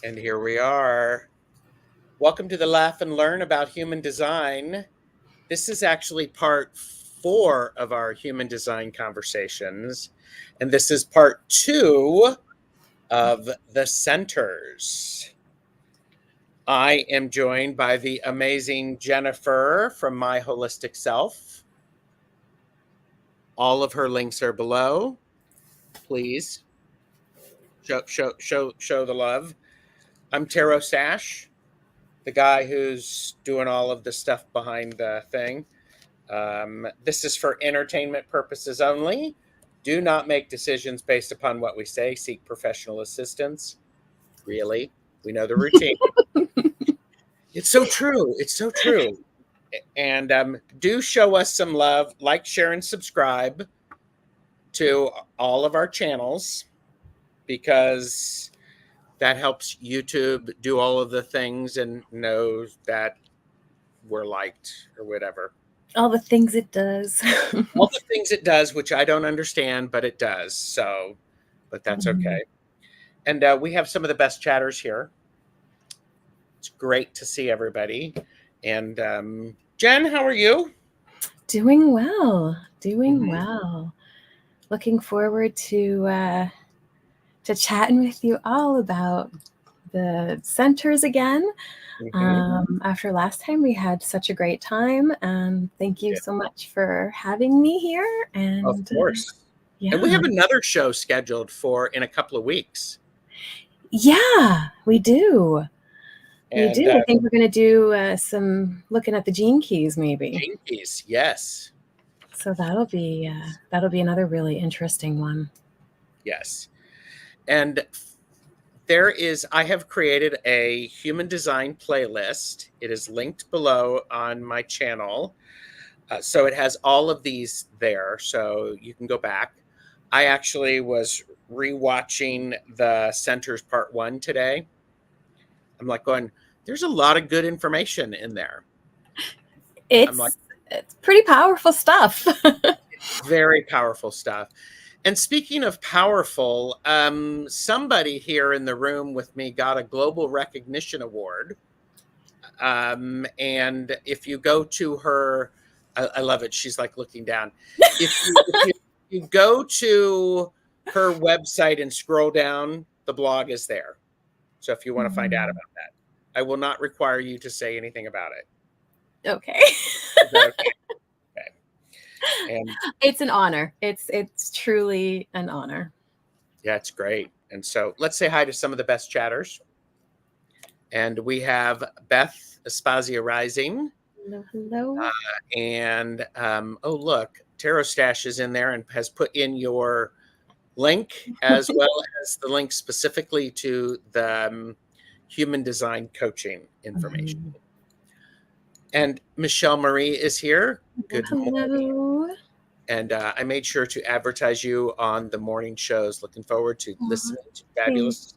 And here we are. Welcome to the Laugh and Learn about Human Design. This is actually part 4 of our human design conversations. And this is part 2 of the centers. I am joined by the amazing Jennifer from My Holistic Self. All of her links are below. Please show the love. I'm Tarot Sash, the guy who's doing all of the stuff behind the thing. This is for entertainment purposes only. Do not make decisions based upon what we say. Seek professional assistance. Really? We know the routine. It's so true. It's so true. And do show us some love. Like, share, and subscribe to all of our channels, because that helps YouTube do all of the things and knows that we're liked or whatever. All the things it does. All the things it does, which I don't understand, but it does. So, but that's okay. And we have some of the best chatters here. It's great to see everybody. And Jen, how are you? Doing well. Doing well. Looking forward to chatting with you all about the centers again. After last time, we had such a great time, and thank you so much for having me here. And of course. Yeah. And we have another show scheduled for in a couple of weeks. Yeah, we do. We do. I think we're going to do some looking at the gene keys, maybe. Gene keys, yes. So that'll be another really interesting one. Yes. And I have created a human design playlist. It is linked below on my channel. So it has all of these there, so you can go back. I actually was rewatching the Centers Part 1 today. I'm like going, there's a lot of good information in there. It's pretty powerful stuff. Very powerful stuff. And speaking of powerful, somebody here in the room with me got a Global Recognition Award. And if you go to her, I love it. She's like looking down. If you go to her website and scroll down, the blog is there. So if you want to find out about that, I will not require you to say anything about it. Okay. Okay. And it's an honor. It's truly an honor. Yeah, it's great. And so let's say hi to some of the best chatters. And we have Beth Aspasia Rising. Hello. And oh, look, Tarot Stash is in there and has put in your link, as well as the link specifically to the human design coaching information. And Michelle Marie is here. Good morning. And I made sure to advertise you on the morning shows. Looking forward to listening to fabulous.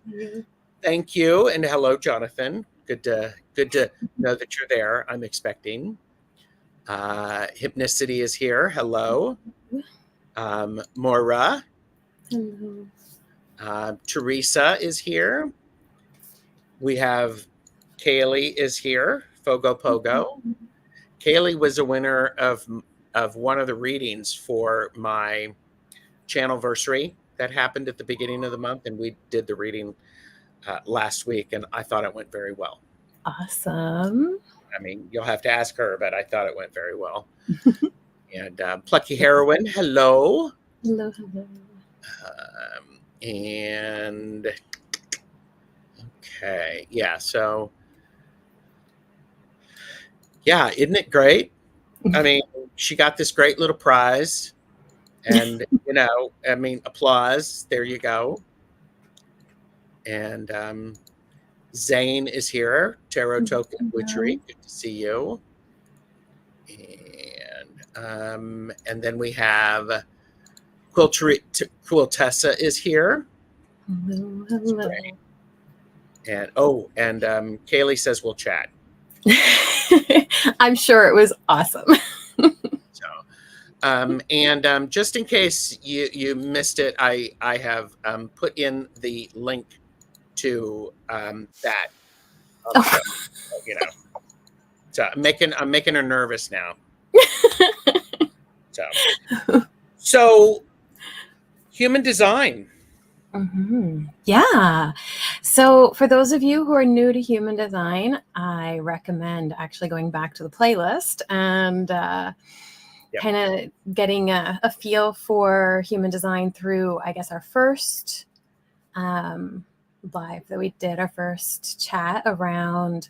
Thank you. And hello, Jonathan. Good to know that you're there. I'm expecting. Hypnicity is here. Hello. Maura. Hello. Teresa is here. We have Kaylee is here. Fogo Pogo. Kaylee was a winner of one of the readings for my channelversary that happened at the beginning of the month, and we did the reading last week, and I thought it went very well. Awesome. I mean, you'll have to ask her, but I thought it went very well. And Plucky Heroine, hello. Hello. And okay, yeah, so yeah, isn't it great? I mean, she got this great little prize, and applause. There you go. And Zane is here. Tarot Token Witchery. Good to see you. And then we have Quiltessa is here. Hello. And Kaylee says we'll chat. I'm sure it was awesome. And just in case you missed it, I have put in the link to that. Oh. You know, so I'm making her nervous now. So human design. Yeah. So for those of you who are new to human design, I recommend actually going back to the playlist and kind of getting a feel for human design through, I guess, our first live that we did, our first chat around,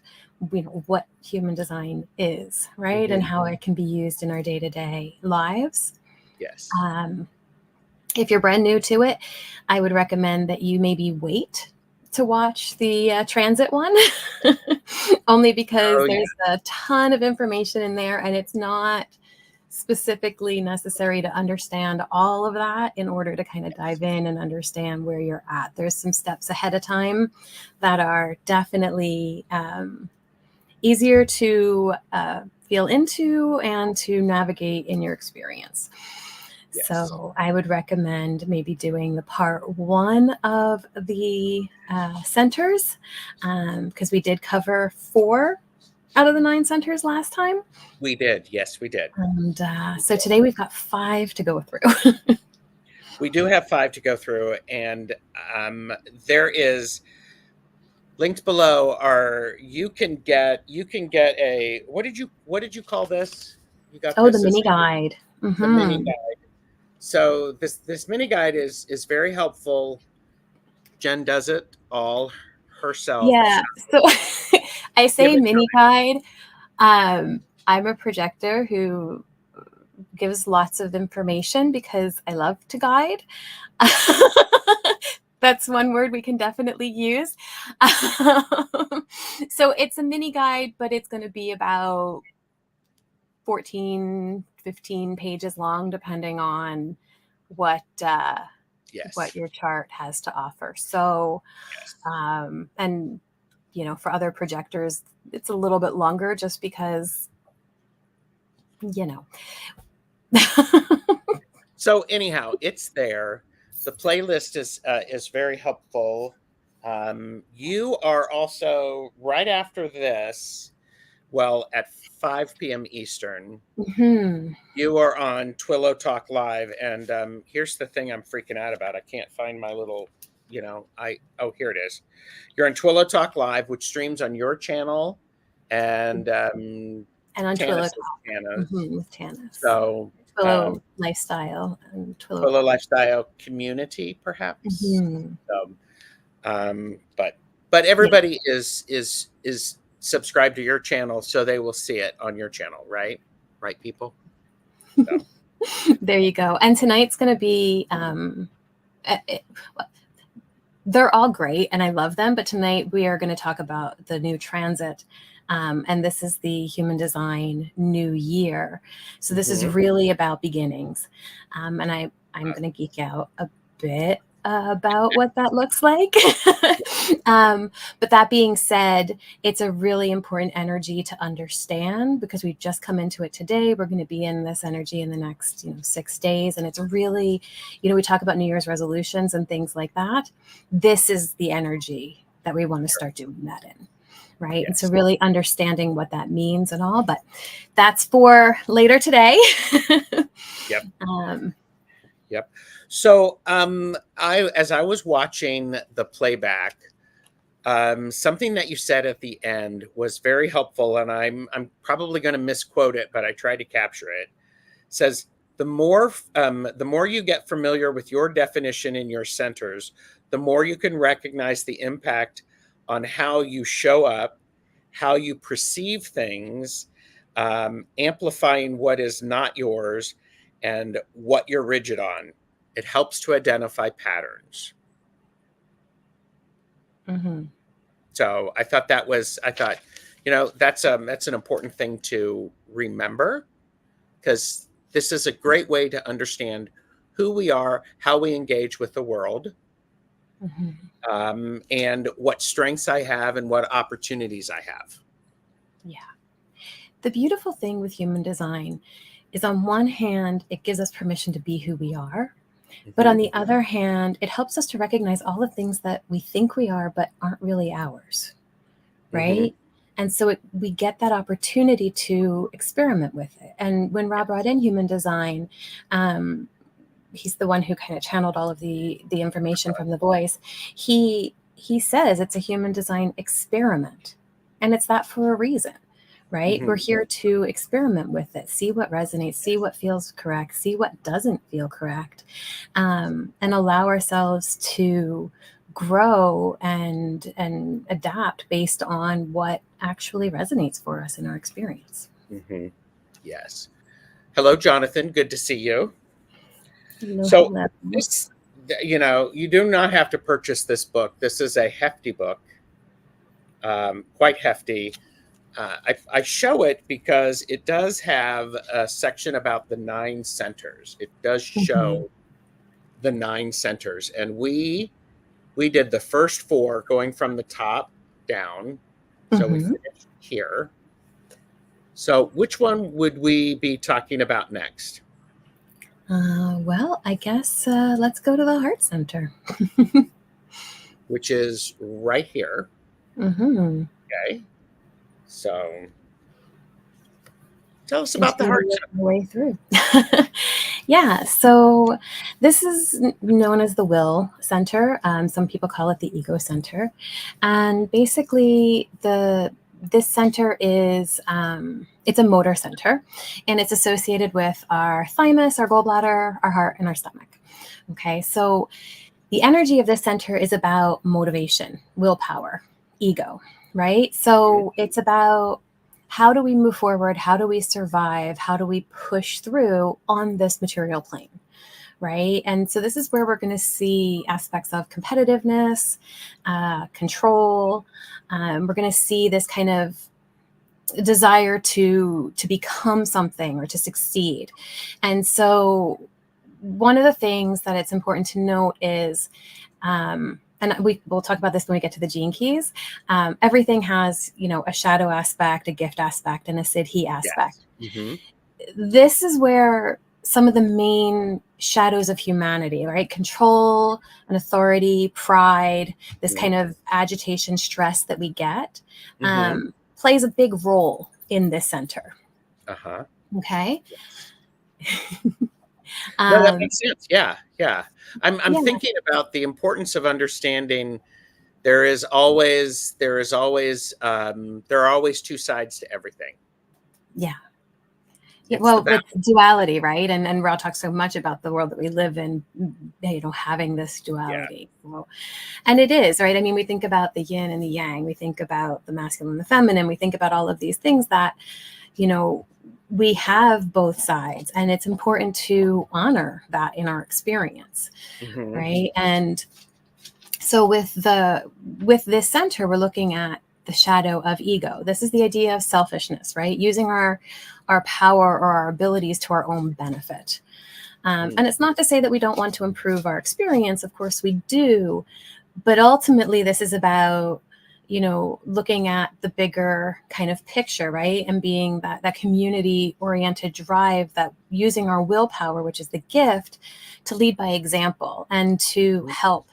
you know, what human design is, right? And how it can be used in our day-to-day lives. Yes. If you're brand new to it, I would recommend that you maybe wait to watch the transit one, only because there's a ton of information in there, and it's not specifically necessary to understand all of that in order to kind of dive in and understand where you're at. There's some steps ahead of time that are definitely easier to feel into and to navigate in your experience. Yes. So I would recommend maybe doing the part 1 of the centers, because we did cover 4 out of the 9 centers last time. We did. Yes, we did. And so today we've got 5 to go through. We do have 5 to go through, and there is linked below you can get a, what did you call this? You got the mini guide. The mini guide. So this mini guide is very helpful. Jen does it all herself. Yeah. So I say mini guide. I'm a projector who gives lots of information because I love to guide. That's one word we can definitely use. So it's a mini guide, but it's going to be about 14, 15 pages long, depending on what your chart has to offer. So, and you know, for other projectors, it's a little bit longer just because, you know. So anyhow, it's there. The playlist is very helpful. You are also, right after this, well, at 5 p.m. Eastern, you are on Twillo Talk Live. And here's the thing I'm freaking out about. I can't find my little, you know, here it is. You're on Twillo Talk Live, which streams on your channel and on Twillo Talk with Tanis. So Twillo Lifestyle and Twillo Lifestyle Community, perhaps. So, but everybody is subscribed to your channel, so they will see it on your channel, right? Right, people? So. There you go. And tonight's going to be, they're all great and I love them, but tonight we are going to talk about the new transit. And this is the Human Design New Year. So this is really about beginnings. And I'm going to geek out a bit about what that looks like. But that being said, it's a really important energy to understand because we've just come into it today. We're going to be in this energy in the next 6 days. And it's really, we talk about New Year's resolutions and things like that. This is the energy that we want to start doing that in. Right. Yes. And so really understanding what that means and all, but that's for later today. Yep. Yep. So as I was watching the playback, something that you said at the end was very helpful, and I'm probably going to misquote it, but I tried to capture it. It says, the more you get familiar with your definition in your centers, the more you can recognize the impact on how you show up, how you perceive things, amplifying what is not yours, and what you're rigid on. It helps to identify patterns. So I thought that's an important thing to remember, because this is a great way to understand who we are, how we engage with the world, and what strengths I have and what opportunities I have. Yeah. The beautiful thing with human design is, on one hand, it gives us permission to be who we are. But on the other hand, it helps us to recognize all the things that we think we are, but aren't really ours, right? And so we get that opportunity to experiment with it. And when Rob brought in human design, he's the one who kind of channeled all of the information from the voice. He says it's a human design experiment, and it's that for a reason, right? We're here to experiment with it, see what resonates, see what feels correct, see what doesn't feel correct, and allow ourselves to grow and adapt based on what actually resonates for us in our experience. Yes. Hello, Jonathan. Good to see you. Hello, So hello. this, you do not have to purchase this book. This is a hefty book, quite hefty. I show it because it does have a section about the 9 centers. It does show the 9 centers, and we did the first 4 going from the top down. So we finished here. So which one would we be talking about next? Well, I guess let's go to the heart center. Which is right here. Okay. So tell us about the heart center. Way through. Yeah, so this is known as the will center. Some people call it the ego center. And basically this center is, it's a motor center, and it's associated with our thymus, our gallbladder, our heart, and our stomach. Okay, so the energy of this center is about motivation, willpower, ego, right? So it's about how do we move forward? How do we survive? How do we push through on this material plane? Right. And so this is where we're going to see aspects of competitiveness, control. We're going to see this kind of desire to become something or to succeed. And so one of the things that it's important to note is, and we'll talk about this when we get to the gene keys. Everything has, a shadow aspect, a gift aspect, and a siddhi aspect. Yes. This is where some of the main shadows of humanity, right? Control and authority, pride, this kind of agitation, stress that we get, plays a big role in this center. Okay. No, that makes sense. Yeah. I'm thinking about the importance of understanding there are always 2 sides to everything. Yeah. Well, it's duality, right? And Ra talks so much about the world that we live in, having this duality. And it is, right? I mean, we think about the yin and the yang, we think about the masculine and the feminine, we think about all of these things that, we have both sides, and it's important to honor that in our experience, right? And so with this center, we're looking at the shadow of ego. This is the idea of selfishness, right? Using our power or our abilities to our own benefit. And it's not to say that we don't want to improve our experience. Of course we do. But ultimately, this is about, looking at the bigger kind of picture, right? And being that community-oriented drive, that using our willpower, which is the gift, to lead by example and to help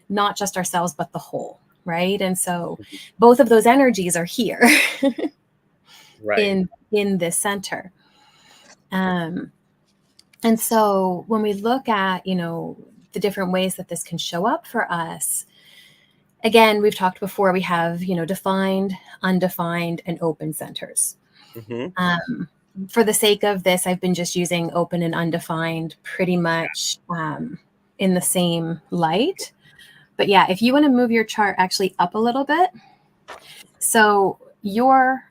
not just ourselves, but the whole, right? And so both of those energies are here in this center. And so when we look at, the different ways that this can show up for us, again, we've talked before, we have, defined, undefined, and open centers. For the sake of this, I've been just using open and undefined pretty much in the same light. But yeah, if you want to move your chart actually up a little bit. So your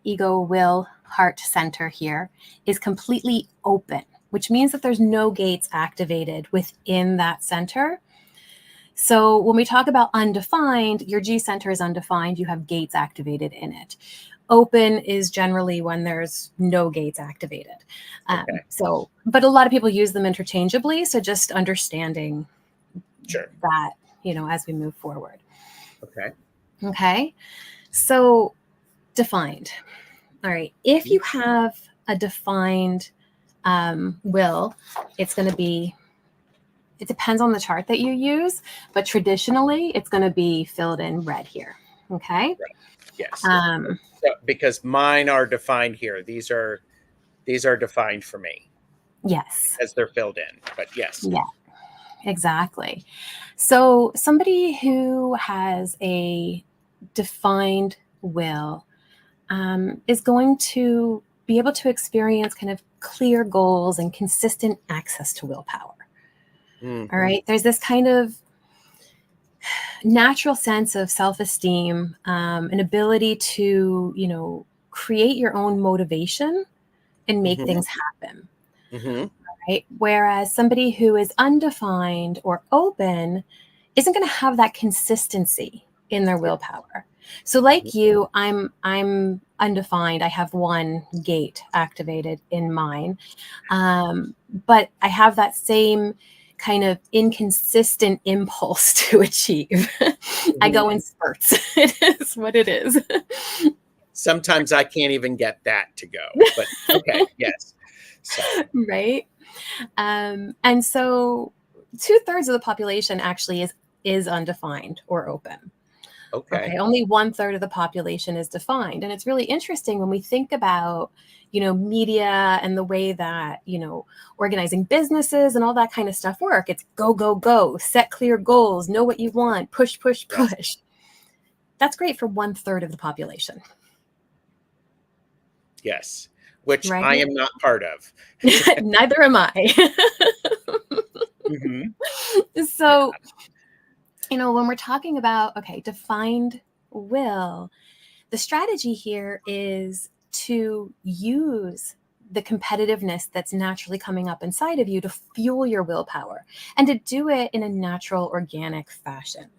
ego, will, heart center here is completely open, which means that there's no gates activated within that center. So when we talk about undefined, your G center is undefined. You have gates activated in it. Open is generally when there's no gates activated. But a lot of people use them interchangeably. So just understanding that, as we move forward. Okay. So defined. All right. If you have a defined will, it's going to be it depends on the chart that you use, but traditionally it's going to be filled in red here. Okay. Right. Yes. So, because mine are defined here. These are defined for me. Yes. As they're filled in, but yes. Yeah, exactly. So somebody who has a defined will is going to be able to experience kind of clear goals and consistent access to willpower. Mm-hmm. All right. There's this kind of natural sense of self-esteem, an ability to, create your own motivation and make things happen. Mm-hmm. Right? Whereas somebody who is undefined or open isn't going to have that consistency in their willpower. So like you, I'm undefined. I have one gate activated in mine. But I have that same kind of inconsistent impulse to achieve. I go in spurts. It is what it is. Sometimes I can't even get that to go, but okay, yes. So. Right. And so 2/3 of the population actually is undefined or open. Okay. Only 1/3 of the population is defined. And it's really interesting when we think about, media and the way that, organizing businesses and all that kind of stuff work. It's go, go, go, set clear goals, know what you want, push, push, Yes. push. That's great for 1/3 of the population. Yes. Which Right? I am not part of. Neither am I. So, when we're talking about, defined will, the strategy here is to use the competitiveness that's naturally coming up inside of you to fuel your willpower and to do it in a natural, organic fashion,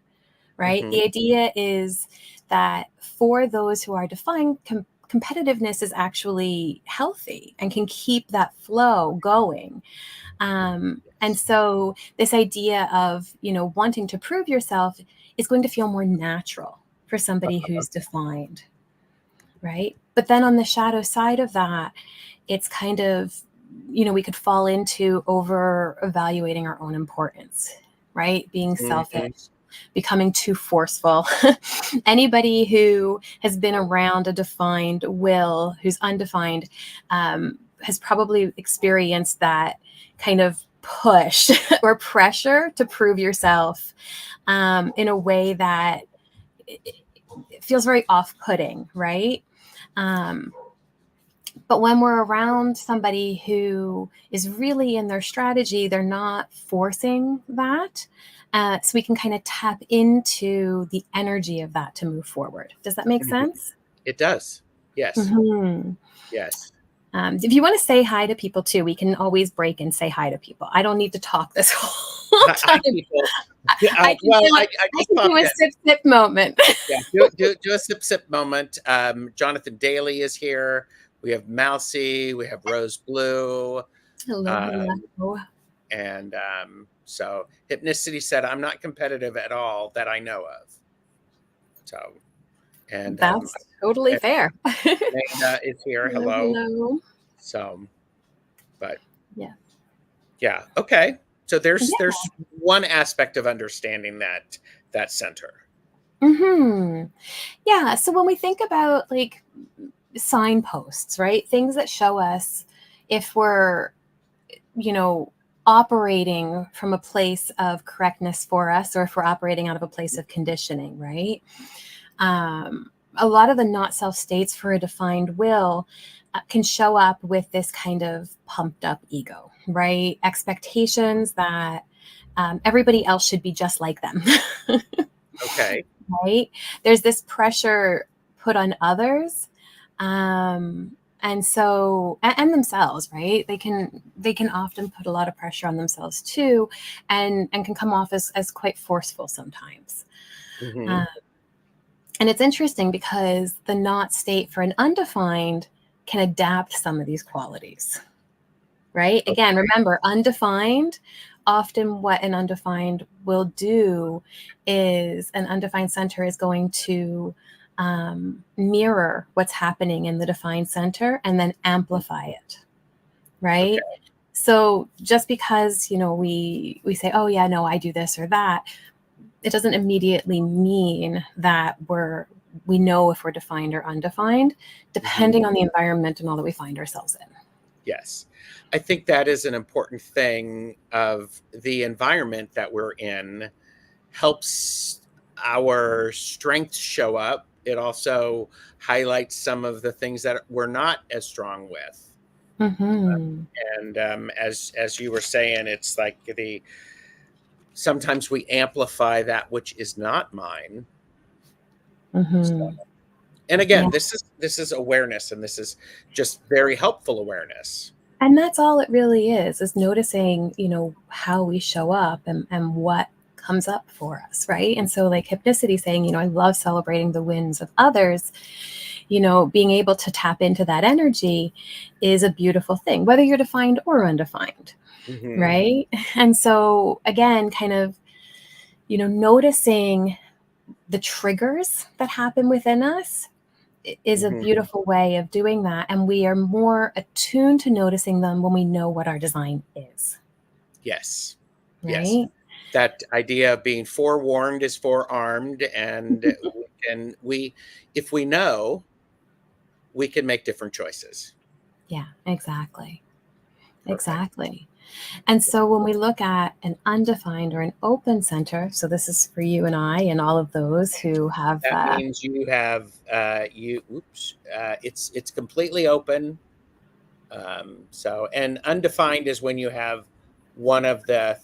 right? The idea is that for those who are defined, competitiveness is actually healthy and can keep that flow going. And so this idea of, wanting to prove yourself is going to feel more natural for somebody who's defined, right? But then on the shadow side of that, it's kind of, we could fall into over evaluating our own importance, right? Being selfish, becoming too forceful. Anybody who has been around a defined will, who's undefined, has probably experienced that kind of push or pressure to prove yourself in a way that it feels very off-putting, right? But when we're around somebody who is really in their strategy, they're not forcing that. So we can kind of tap into the energy of that to move forward. Does that make sense? It does. Yes. Mm-hmm. Yes. If you want to say hi to people too, we can always break and say hi to people. I don't need to talk this whole time. I can do a sip moment. Yeah, do a sip moment. Jonathan Daly is here. We have Mousy. We have Rose Blue. Hello. And so Hypnicity said, "I'm not competitive at all that I know of." So, and that's totally fair. Amanda is here. Hello. Hello. So, but yeah. Okay. So there's one aspect of understanding that center. Yeah. So when we think about like signposts, right? Things that show us if we're, operating from a place of correctness for us, or if we're operating out of a place of conditioning, right? A lot of the not self states for a defined will can show up with this kind of pumped up ego, right? Expectations that everybody else should be just like them. Okay. Right? There's this pressure put on others. And so, and themselves, right? They can often put a lot of pressure on themselves too, and can come off as quite forceful sometimes. And it's interesting because the not state for an undefined can adapt some of these qualities, right? Okay. Again, remember, undefined, often what an undefined will do is an undefined center is going to mirror what's happening in the defined center and then amplify it, right? Okay. So just because, we say, oh yeah, no, I do this or that, it doesn't immediately mean that we know if we're defined or undefined, depending on the environment and all that we find ourselves in. Yes. I think that is an important thing of the environment that we're in helps our strengths show up. It also highlights some of the things that we're not as strong with. Mm-hmm. And as you were saying, it's like sometimes we amplify that which is not mine. So, Mm-hmm. and Yeah. again, this is awareness, and this is just very helpful awareness. And that's all it really is noticing, how we show up and what comes up for us, right? And so like hypnicity saying, I love celebrating the wins of others, being able to tap into that energy is a beautiful thing, whether you're defined or undefined, right? And so again, kind of, noticing the triggers that happen within us is a beautiful way of doing that. And we are more attuned to noticing them when we know what our design is. Yes. Right? Yes. That idea of being forewarned is forearmed, and if we know, we can make different choices. Yeah, exactly. Perfect. Exactly. And so when we look at an undefined or an open center, so this is for you and I and all of those who have That means you have it's completely open. So, and undefined is when you have one of the at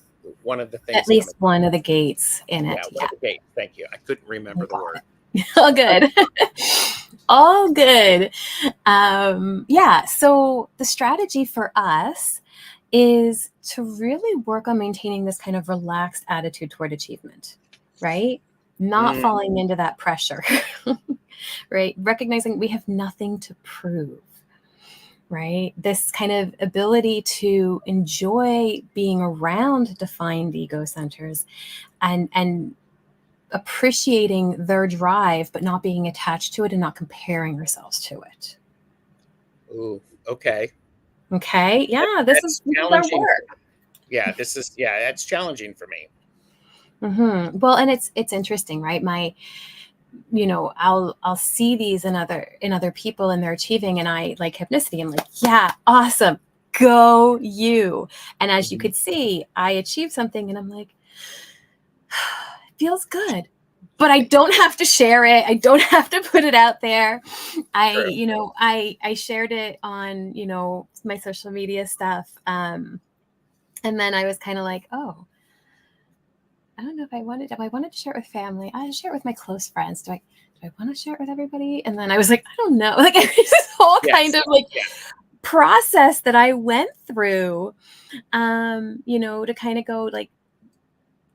things least coming. one of the gates in Yeah, it. one of the gates. Thank you. I couldn't remember You the got word. it. All good. All good. Yeah. So the strategy for us is to really work on maintaining this kind of relaxed attitude toward achievement, right? Not falling into that pressure, right? Recognizing we have nothing to prove, right? This kind of ability to enjoy being around defined ego centers and appreciating their drive, but not being attached to it and not comparing ourselves to it. Ooh, okay. Okay. Yeah, this is our challenging. work. Yeah, that's challenging for me. Mm-hmm. Well, and it's interesting, right? I'll see these in other people and they're achieving, and I like hypnicity. I'm like, yeah, awesome, go you. And as you could see, I achieved something, and I'm like, it feels good. But I don't have to share it. I don't have to put it out there. I shared it on, my social media stuff. And then I was kind of like, oh, I don't know if I wanted to share it with family. I share it with my close friends. Do I want to share it with everybody? And then I was like, I don't know. Like this whole kind of like process that I went through, to kind of go like,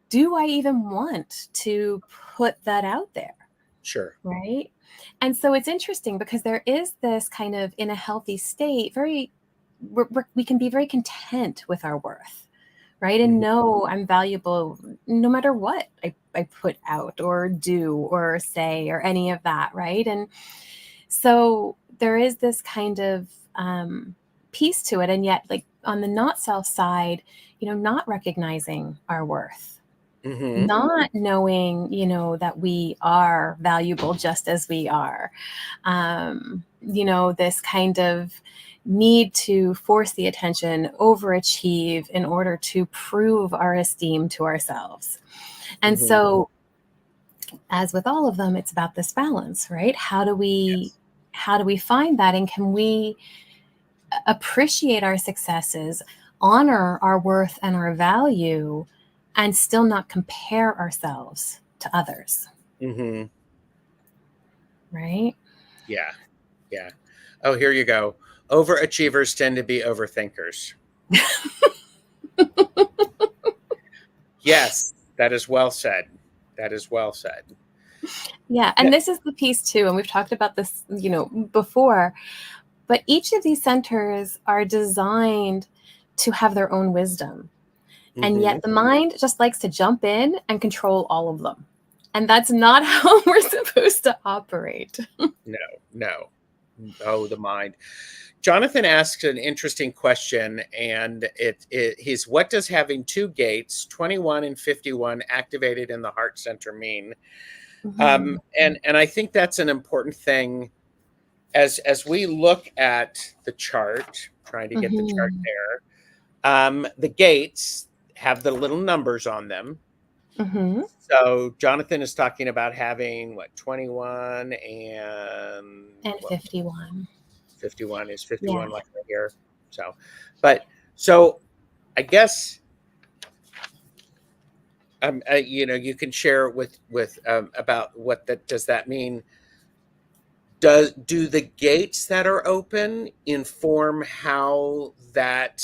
do I even want to put that out there? Sure. Right. And so it's interesting because there is this kind of, in a healthy state, we can be very content with our worth, right? And know I'm valuable no matter what I put out or do or say or any of that, right? And so there is this kind of piece to it. And yet, like on the not self side, not recognizing our worth, not knowing, that we are valuable just as we are. This kind of need to force the attention, overachieve in order to prove our esteem to ourselves. And so, as with all of them, it's about this balance, right? How do we find that, and can we appreciate our successes, honor our worth and our value, and still not compare ourselves to others? Right? Yeah. Yeah. Oh, here you go. Overachievers tend to be overthinkers. Yes, that is well said. That is well said. Yeah. And this is the piece too. And we've talked about this, before, but each of these centers are designed to have their own wisdom. And yet the mind just likes to jump in and control all of them. And that's not how we're supposed to operate. No. Oh, the mind. Jonathan asks an interesting question, and he's, what does having two gates, 21 and 51, activated in the heart center mean? Mhm. And I think that's an important thing as we look at the chart, trying to get the chart Mhm. there. The gates have the little numbers on them. Mhm. So Jonathan is talking about having what, 21 and And what, 51. 51 is Yeah. 51 like right here. So, but so I guess you know, you can share with about what that does that mean. Do the gates that are open inform how that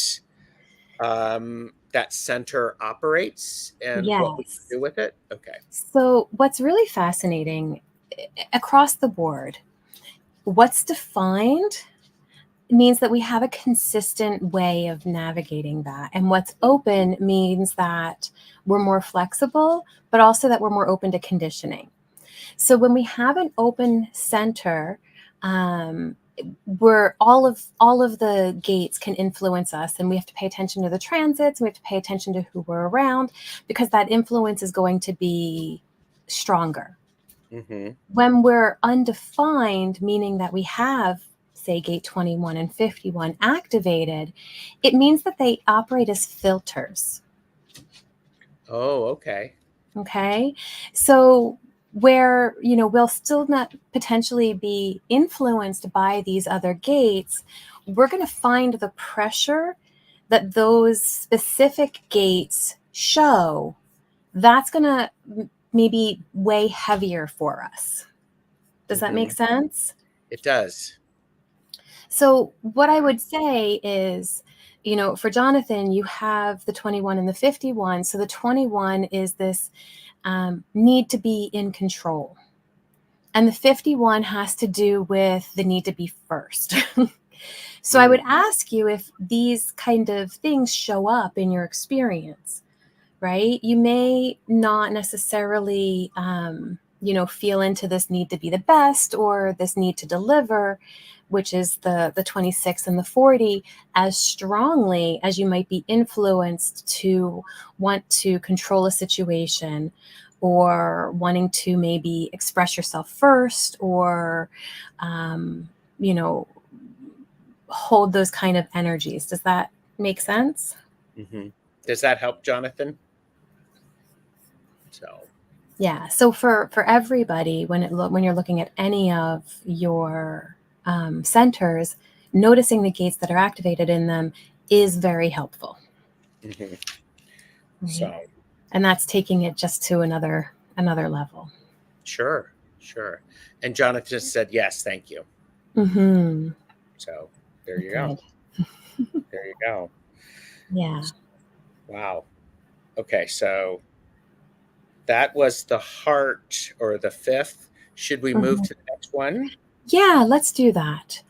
center operates and what we can Yes. do with it? Okay. So what's really fascinating across the board, what's defined means that we have a consistent way of navigating that. And what's open means that we're more flexible, but also that we're more open to conditioning. So when we have an open center, um, where all of the gates can influence us, and we have to pay attention to the transits, and we have to pay attention to who we're around, because that influence is going to be stronger. Mm-hmm. When we're undefined, meaning that we have, say, gate 21 and 51 activated, it means that they operate as filters. Oh, okay. Okay. So where, we'll still not potentially be influenced by these other gates, we're going to find the pressure that those specific gates show. That's going to maybe weigh heavier for us. Does that Mm-hmm. make sense? It does. So what I would say is, for Jonathan, you have the 21 and the 51. So the 21 is this need to be in control. And the 51 has to do with the need to be first. So I would ask you if these kind of things show up in your experience, right? You may not necessarily, feel into this need to be the best or this need to deliver, which is the 26 and the 40, as strongly as you might be influenced to want to control a situation or wanting to maybe express yourself first or, you know, hold those kind of energies. Does that make sense? Mm-hmm. Does that help, Jonathan? So. Yeah. So for everybody, when you're looking at any of your centers, noticing the gates that are activated in them is very helpful. Mm-hmm. Right? So. And that's taking it just to another level. Sure. And Jonathan said yes, thank you. Mm-hmm. So there you go. Good. There you go. Yeah. Wow. Okay, so that was the heart, or the fifth. Should we move Mhm. to the next one? Yeah, let's do that.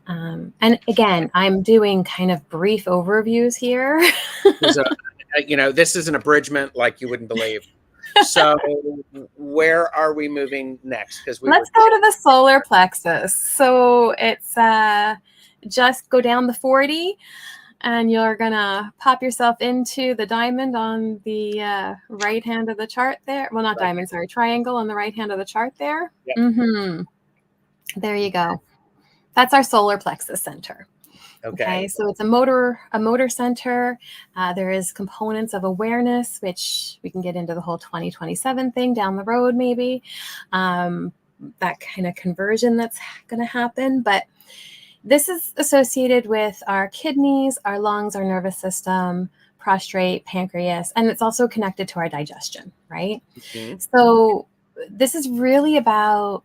And again, I'm doing kind of brief overviews here. This is an abridgment like you wouldn't believe. So where are we moving next? Because we Let's were go to the solar plexus. So it's just go down the 40 and you're gonna pop yourself into the diamond on the right hand of the chart there. Well, not right. diamond, sorry, triangle on the right hand of the chart there. Yep. Mm-hmm. There you go. That's our solar plexus center. Okay, Okay. so it's a motor center. There is components of awareness, which we can get into the whole 2027 thing down the road, maybe. That kind of conversion that's going to happen. But this is associated with our kidneys, our lungs, our nervous system, prostate, pancreas, and it's also connected to our digestion, right? Mm-hmm. So this is really about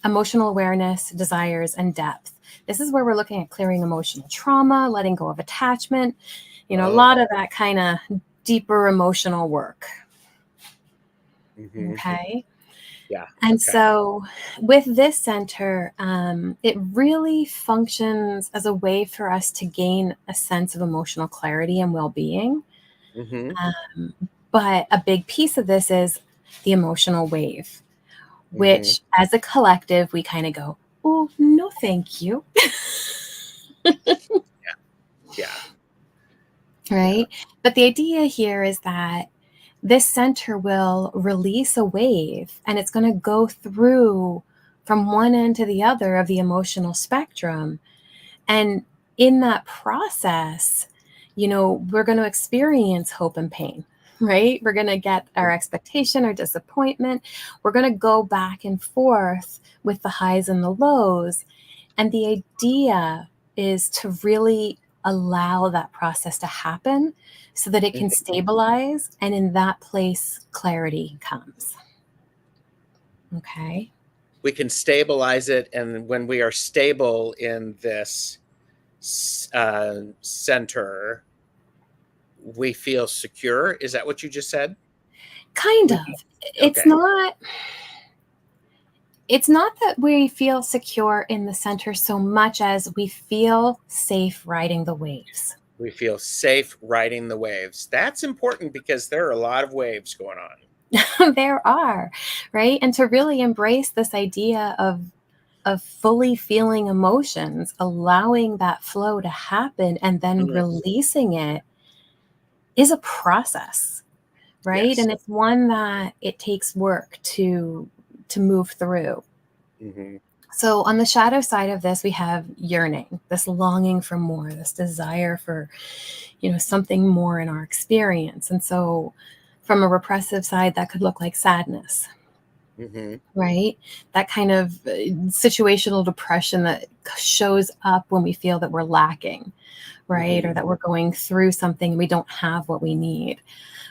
emotional awareness, desires, and depth. This is where we're looking at clearing emotional trauma, letting go of attachment, a lot of that kind of deeper emotional work. Mm-hmm. Okay. Yeah. And Okay. so with this center, it really functions as a way for us to gain a sense of emotional clarity and well-being. Mm-hmm. But a big piece of this is the emotional wave, Mm-hmm. which as a collective, we kind of go, oh, no, thank you. Yeah. Right? But the idea here is that this center will release a wave, and it's going to go through from one end to the other of the emotional spectrum. And in that process, we're going to experience hope and pain, right? We're going to get our expectation or disappointment. We're going to go back and forth with the highs and the lows. And the idea is to really allow that process to happen so that it can stabilize. And in that place, clarity comes. Okay. We can stabilize it. And when we are stable in this center, we feel secure. Is that what you just said? Kind of. It's not that we feel secure in the center so much as we feel safe riding the waves. We feel safe riding the waves. That's important because there are a lot of waves going on. There are, right? And to really embrace this idea of fully feeling emotions, allowing that flow to happen and then releasing it is a process, right? Yes. And it's one that it takes work to move through. So on the shadow side of this, we have yearning, this longing for more, this desire for, something more in our experience. And so from a repressive side, that could look like sadness, right? That kind of situational depression that shows up when we feel that we're lacking, right? Or that we're going through something and we don't have what we need.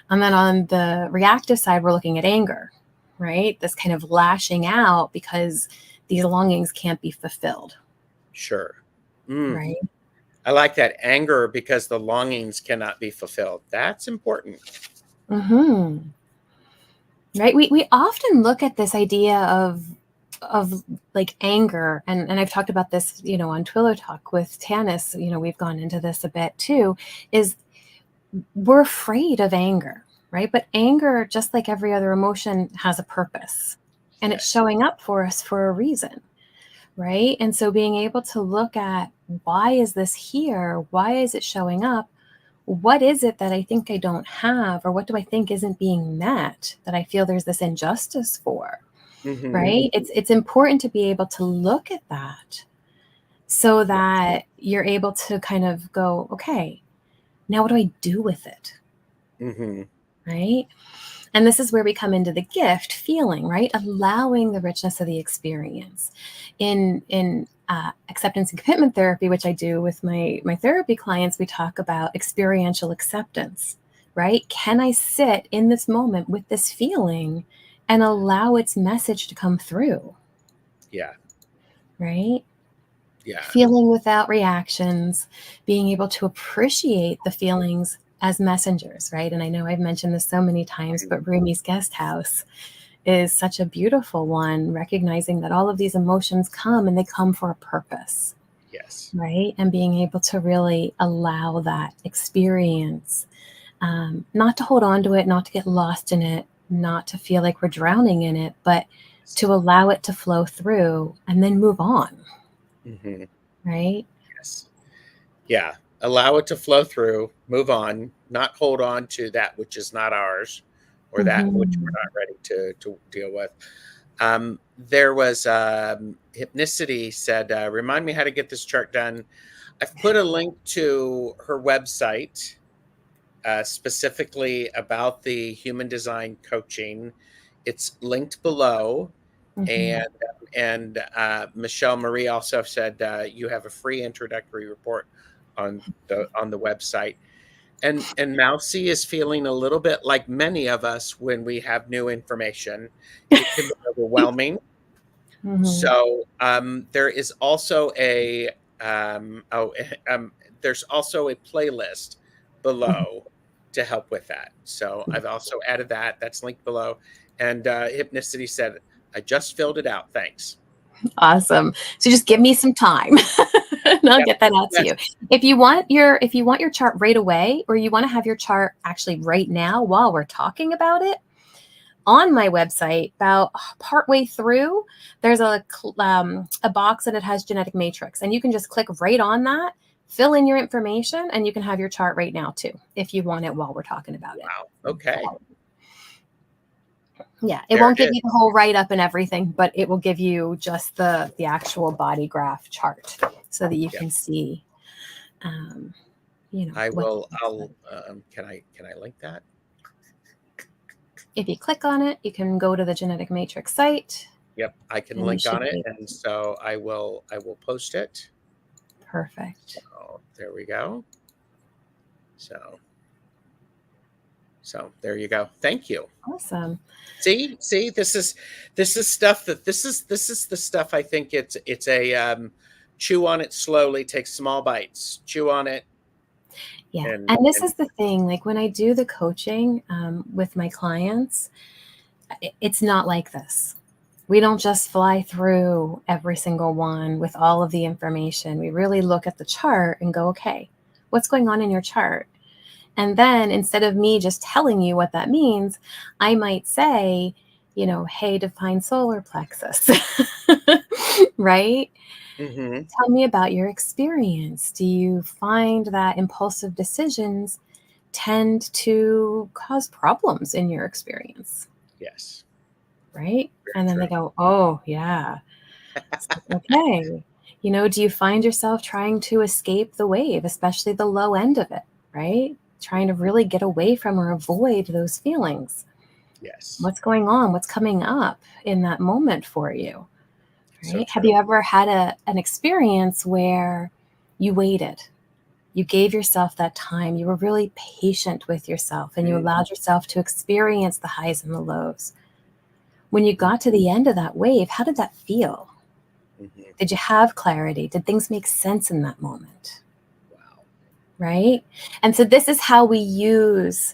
And then on the reactive side, we're looking at anger, right? This kind of lashing out because these longings can't be fulfilled. Sure. Right. I like that. Anger because the longings cannot be fulfilled. That's important. Right. We often look at this idea of like anger, and I've talked about this, on Twilio Talk with Tanis, we've gone into this a bit too, is we're afraid of anger, right? But anger, just like every other emotion, has a purpose, and it's showing up for us for a reason, right? And so being able to look at, why is this here? Why is it showing up? What is it that I think I don't have, or what do I think isn't being met that I feel there's this injustice for, right? It's important to be able to look at that so that you're able to kind of go, okay, now what do I do with it? Right? And this is where we come into the gift feeling, right? Allowing the richness of the experience. In acceptance and commitment therapy, which I do with my therapy clients, we talk about experiential acceptance, right? Can I sit in this moment with this feeling and allow its message to come through? Yeah. Right? Yeah. Feeling without reactions, being able to appreciate the feelings as messengers, right? And I know I've mentioned this so many times, but Rumi's Guest House is such a beautiful one, recognizing that all of these emotions come and they come for a purpose. Yes. Right? And being able to really allow that experience, not to hold on to it, not to get lost in it, not to feel like we're drowning in it, but to allow it to flow through and then move on. Right? Yes. Yeah. Allow it to flow through, move on, not hold on to that which is not ours or that which we're not ready to deal with. There was Hypnicity said, remind me how to get this chart done. I've put a link to her website specifically about the human design coaching. It's linked below. And Michelle Marie also said you have a free introductory report on the website. And Mousy is feeling a little bit like many of us when we have new information. It can be overwhelming. So there is also there's also a playlist below to help with that. So I've also added that. That's linked below. And Hypnicity said, I just filled it out. Thanks. Awesome. So just give me some time and I'll get that out to you. If you want your chart right away, or you want to have your chart actually right now while we're talking about it, on my website, about partway through, there's a box and it has genetic matrix, and you can just click right on that, fill in your information, and you can have your chart right now too, if you want it while we're talking about it. Wow. Okay. Yeah, it won't give you the whole write-up and everything, but it will give you just the actual body graph chart so that you can see, you know. Can I link that? If you click on it, you can go to the genetic matrix site. Yep, I can link on it, and so I will post it. Perfect. So there we go. So there you go. Thank you. Awesome. See, this is stuff that this is the stuff I think it's a chew on it slowly, take small bites, chew on it. Yeah. And this is the thing, like when I do the coaching with my clients, it's not like this. We don't just fly through every single one with all of the information. We really look at the chart and go, okay, what's going on in your chart? And then instead of me just telling you what that means, I might say, you know, hey, define solar plexus, right? Mm-hmm. Tell me about your experience. Do you find that impulsive decisions tend to cause problems in your experience? Yes. Right? Very and then true. they go, oh, yeah. Okay. You know, do you find yourself trying to escape the wave, especially the low end of it, right? Trying to really get away from or avoid those feelings. Yes. What's going on? What's coming up in that moment for you? Right? So Have you ever had an experience where you waited? You gave yourself that time. You were really patient with yourself, and you allowed yourself to experience the highs and the lows. When you got to the end of that wave, how did that feel? Mm-hmm. Did you have clarity? Did things make sense in that moment? Wow. Right? And so this is how we use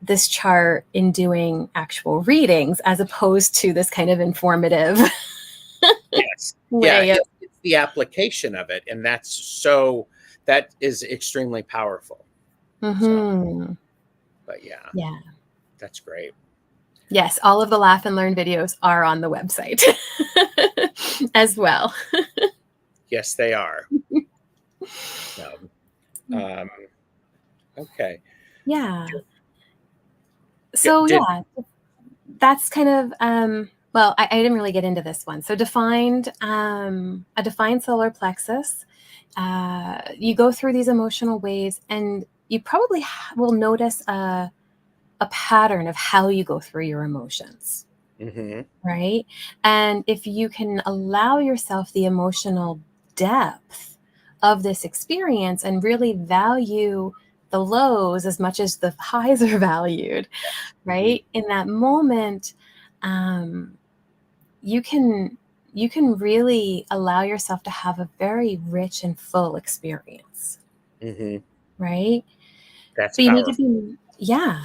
this chart in doing actual readings, as opposed to this kind of informative Yes. way of. It's the application of it, and that is extremely powerful. Mm-hmm. So, but yeah, that's great. Yes, all of the Laugh and Learn videos are on the website as well. Yes, they are. Okay. Yeah. So that's kind of well, I didn't really get into this one. So a defined solar plexus. You go through these emotional waves, and you probably will notice a pattern of how you go through your emotions. Mm-hmm. Right? And if you can allow yourself the emotional depth of this experience and really value the lows as much as the highs are valued, right? Mm-hmm. In that moment, you can really allow yourself to have a very rich and full experience. Mm-hmm. Right? That's But you need powerful. to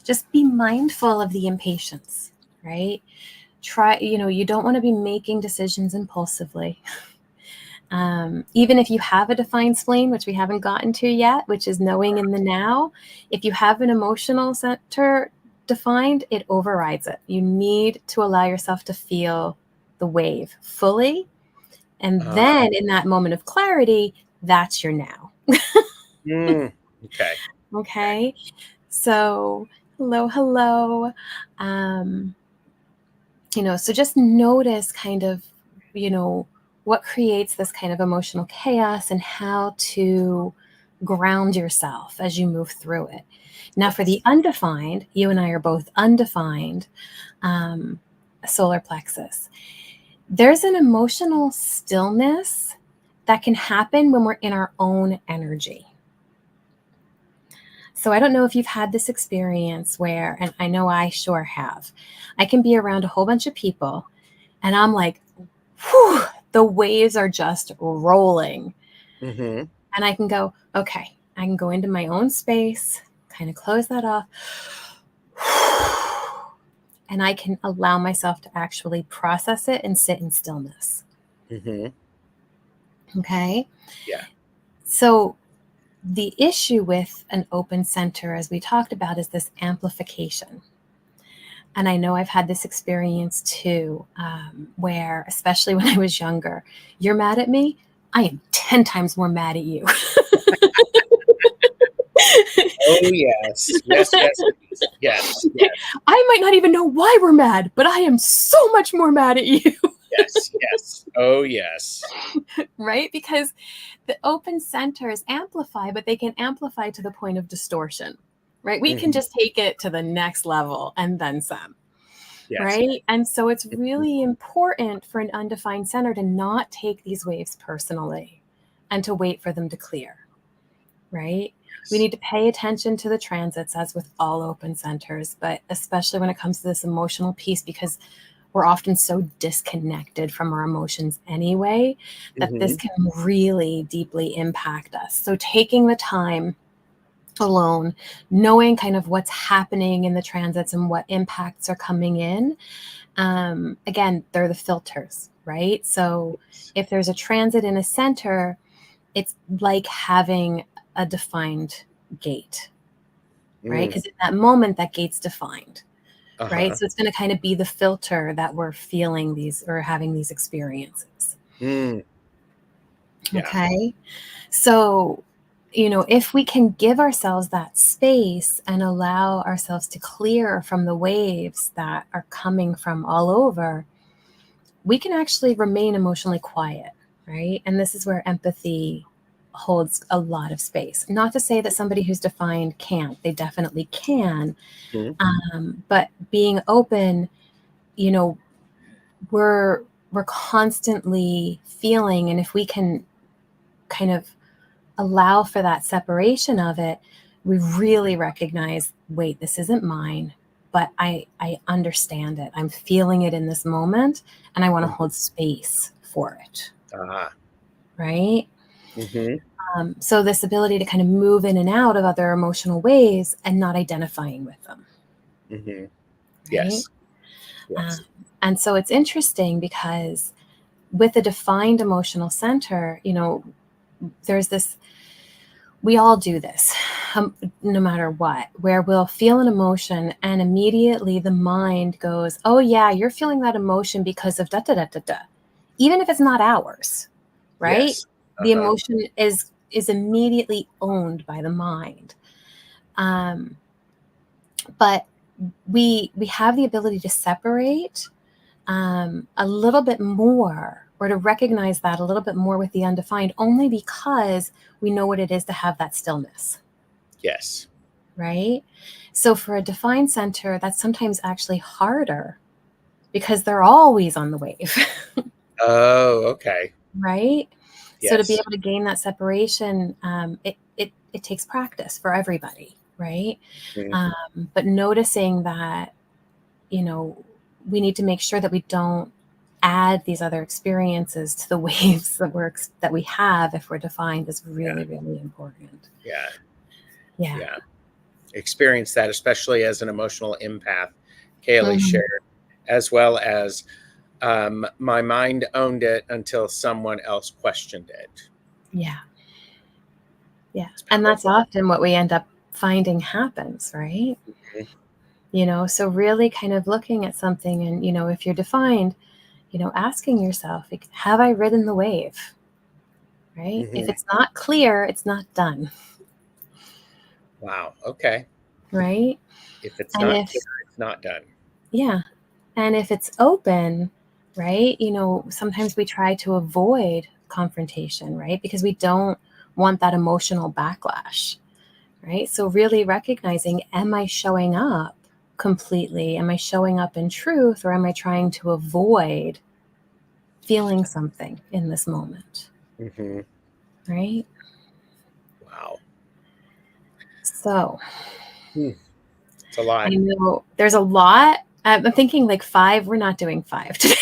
just be mindful of the impatience, right? You don't want to be making decisions impulsively. Even if you have a defined spleen, which we haven't gotten to yet, which is knowing in the now, if you have an emotional center defined, it overrides it. You need to allow yourself to feel the wave fully. And then in that moment of clarity, that's your now. Okay. Okay. So, hello. So just notice kind of, what creates this kind of emotional chaos and how to ground yourself as you move through it. Now, for the undefined, you and I are both undefined solar plexus. There's an emotional stillness that can happen when we're in our own energy. So I don't know if you've had this experience where, and I know I sure have, I can be around a whole bunch of people and I'm like, whew, the waves are just rolling. Mm-hmm. And I can go, okay, I can go into my own space, kind of close that off. And I can allow myself to actually process it and sit in stillness. Mm-hmm. Okay. Yeah. So the issue with an open center, as we talked about, is this amplification. And I know I've had this experience too, where, especially when I was younger, you're mad at me, I am 10 times more mad at you. Oh, yes. Yes, yes, yes, yes, I might not even know why we're mad, but I am so much more mad at you. yes, yes. Oh, yes. Right? Because the open centers amplify, but they can amplify to the point of distortion, right? We can just take it to the next level and then some, Yes. right? And so it's really important for an undefined center to not take these waves personally and to wait for them to clear, right? We need to pay attention to the transits, as with all open centers, but especially when it comes to this emotional piece, because we're often so disconnected from our emotions anyway, that this can really deeply impact us. So taking the time alone, knowing kind of what's happening in the transits and what impacts are coming in. Again, they're the filters, right? So if there's a transit in a center, it's like having a defined gate, right? Because in that moment, that gate's defined, right? So it's going to kind of be the filter that we're feeling these or having these experiences. Yeah. Okay. So, if we can give ourselves that space and allow ourselves to clear from the waves that are coming from all over, we can actually remain emotionally quiet, right? And this is where empathy holds a lot of space. Not to say that somebody who's defined can't, they definitely can. But being open, we're constantly feeling, and if we can kind of allow for that separation of it, we really recognize, wait, this isn't mine, but I understand it. I'm feeling it in this moment, and I want to hold space for it. Right? So this ability to kind of move in and out of other emotional ways and not identifying with them. Right? Yes. And so it's interesting because with a defined emotional center, there's this, we all do this, no matter what, where we'll feel an emotion and immediately the mind goes, oh yeah, you're feeling that emotion because of da da da da da, even if it's not ours, right? Yes. The emotion is immediately owned by the mind. But we have the ability to separate a little bit more, or to recognize that a little bit more with the undefined, only because we know what it is to have that stillness. Yes. Right? So for a defined center, that's sometimes actually harder because they're always on the wave. Oh, okay. Right? Yes. So to be able to gain that separation, it takes practice for everybody, right? But noticing that, we need to make sure that we don't add these other experiences to the waves that we have if we're defined is really, really important. Yeah. Experience that, especially as an emotional empath, Kaylee shared, as well as my mind owned it until someone else questioned it. Yeah. And that's often what we end up finding happens, right? So really kind of looking at something and, if you're defined, asking yourself, like, have I ridden the wave? Right? If it's not clear, it's not done. Wow. Okay. Right? If it's not clear, it's not done. Yeah. And if it's open, right? Sometimes we try to avoid confrontation, right? Because we don't want that emotional backlash, right? So really recognizing, am I showing up completely? Am I showing up in truth, or am I trying to avoid feeling something in this moment? Right? Wow. So it's a lot. I know there's a lot. I'm thinking like 5. We're not doing 5 today.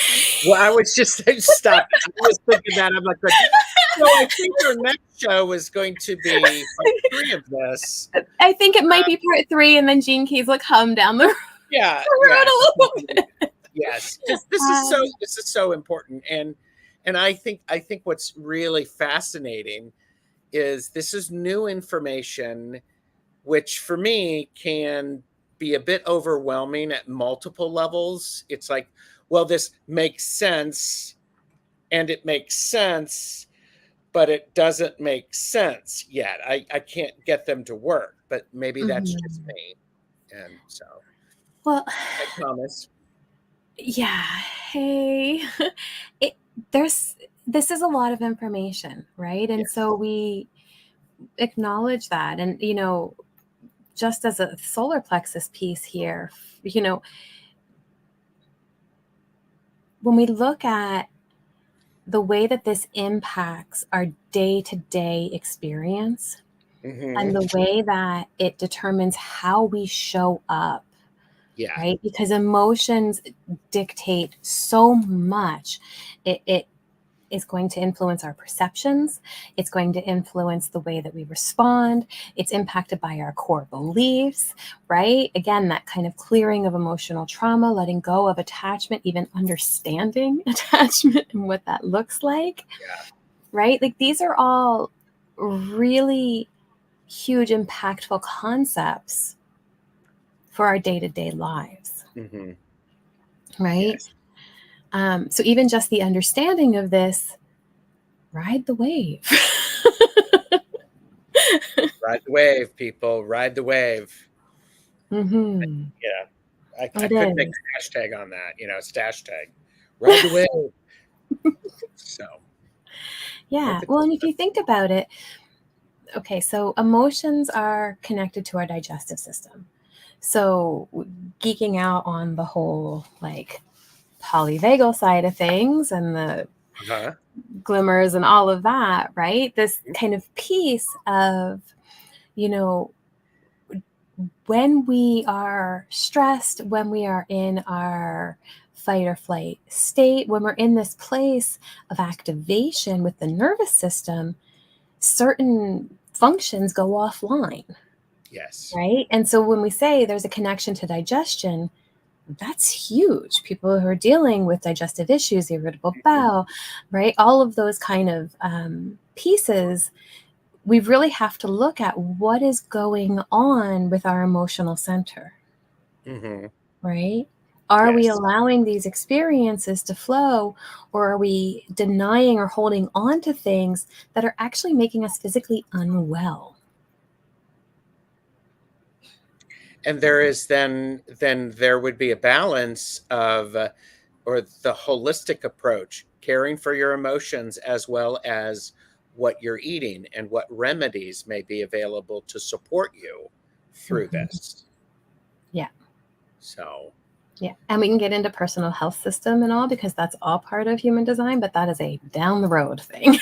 Well, I was just stop. I was thinking that. I'm like, so I think our next show is going to be part 3 of this. I think it might be part 3, and then Gene Keys will come down the road Yeah. a little bit. Yes, because this is so important, and I think what's really fascinating is this is new information, which for me can be a bit overwhelming at multiple levels. It's like, well, this makes sense, and it makes sense, but it doesn't make sense yet. I can't get them to work, but maybe that's just Mhm. me. And so, Well, I promise. yeah. Hey, it, there's this is a lot of information, right? And Yes. so we acknowledge that, and just as a solar plexus piece here, when we look at the way that this impacts our day-to-day experience Hmm. and the way that it determines how we show up, Yeah. right? Because emotions dictate so much. It is going to influence our perceptions. It's going to influence the way that we respond. It's impacted by our core beliefs, right? Again, that kind of clearing of emotional trauma, letting go of attachment, even understanding attachment and what that looks like, Yeah. right? Like these are all really huge, impactful concepts for our day-to-day lives, Hmm. right? Yes. So even just the understanding of this, ride the wave. Ride the wave, people. Ride the wave. Mm-hmm. Yeah. I It could make is. a hashtag on that, stash tag. Ride the wave. So, Yeah. that's a Well, good and if you think about it, okay, so emotions are connected to our digestive system. So geeking out on the whole like polyvagal side of things and the one. Uh-huh. glimmers and all of that, right? This kind of piece of, you know, when we are stressed, when we are in our fight or flight state, when we're in this place of activation with the nervous system, certain functions go offline, Yes. right? And so when we say there's a connection to digestion, that's huge. People who are dealing with digestive issues, irritable Mhm. bowel, right? All of those kind of pieces, we really have to look at what is going on with our emotional center, Mhm. right? Are we Yes. allowing these experiences to flow, or are we denying or holding on to things that are actually making us physically unwell? And there is then there would be a balance of or the holistic approach, caring for your emotions as well as what you're eating and what remedies may be available to support you through Mhm. this. Yeah. So, Yeah. And we can get into personal health system and all because that's all part of human design, but that is a down the road thing.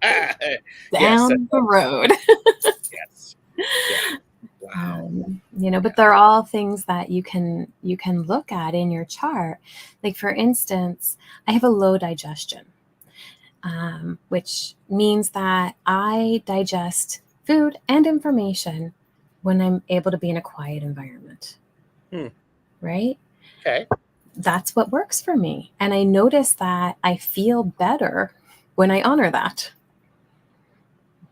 yes, Down the road. yes. Yeah. Wow. But they're all things that you can look at in your chart. Like for instance, I have a low digestion, which means that I digest food and information when I'm able to be in a quiet environment, Hmm. right? Okay. That's what works for me. And I notice that I feel better when I honor that,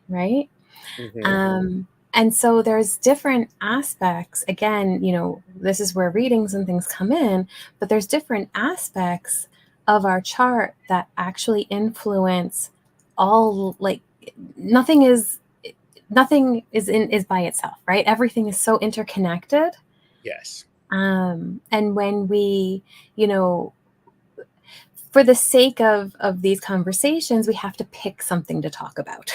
right? Hmm. And so there's different aspects. Again, this is where readings and things come in, but there's different aspects of our chart that actually influence all, like nothing is by itself, right? Everything is so interconnected. Yes. And when we, you know, for the sake of these conversations, we have to pick something to talk about,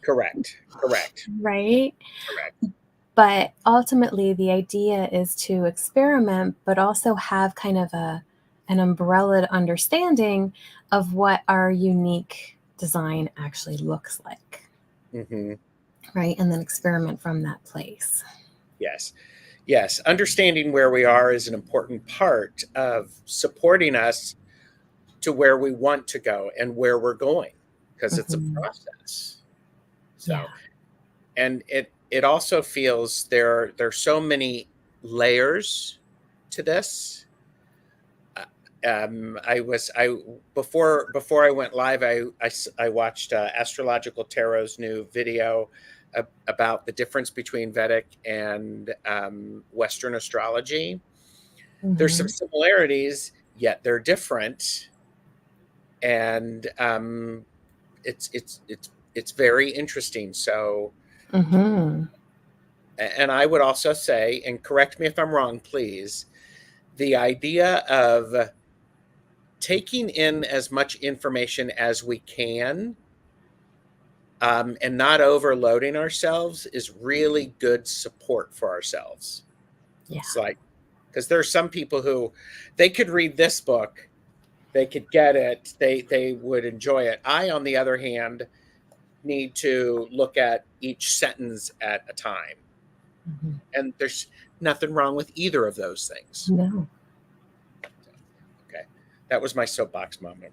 Correct. Correct. right? Correct. But ultimately, the idea is to experiment, but also have kind of an umbrella understanding of what our unique design actually looks like, Hmm. right? And then experiment from that place. Yes. Yes. Understanding where we are is an important part of supporting us to where we want to go and where we're going because it's a Mhm. process. Yeah. So, and it also feels there's so many layers to this. I before I went live, I watched Astrological Tarot's new video about the difference between Vedic and Western astrology. There's some similarities, yet they're different, and it's very interesting. So, and I would also say, and correct me if I'm wrong, please, the idea of taking in as much information as we can, and not overloading ourselves is really good support for ourselves. Yeah. It's like, because there are some people who they could read this book, they could get it, they would enjoy it. I, on the other hand, need to look at each sentence at a time. And there's nothing wrong with either of those things. No. Okay. That was my soapbox moment.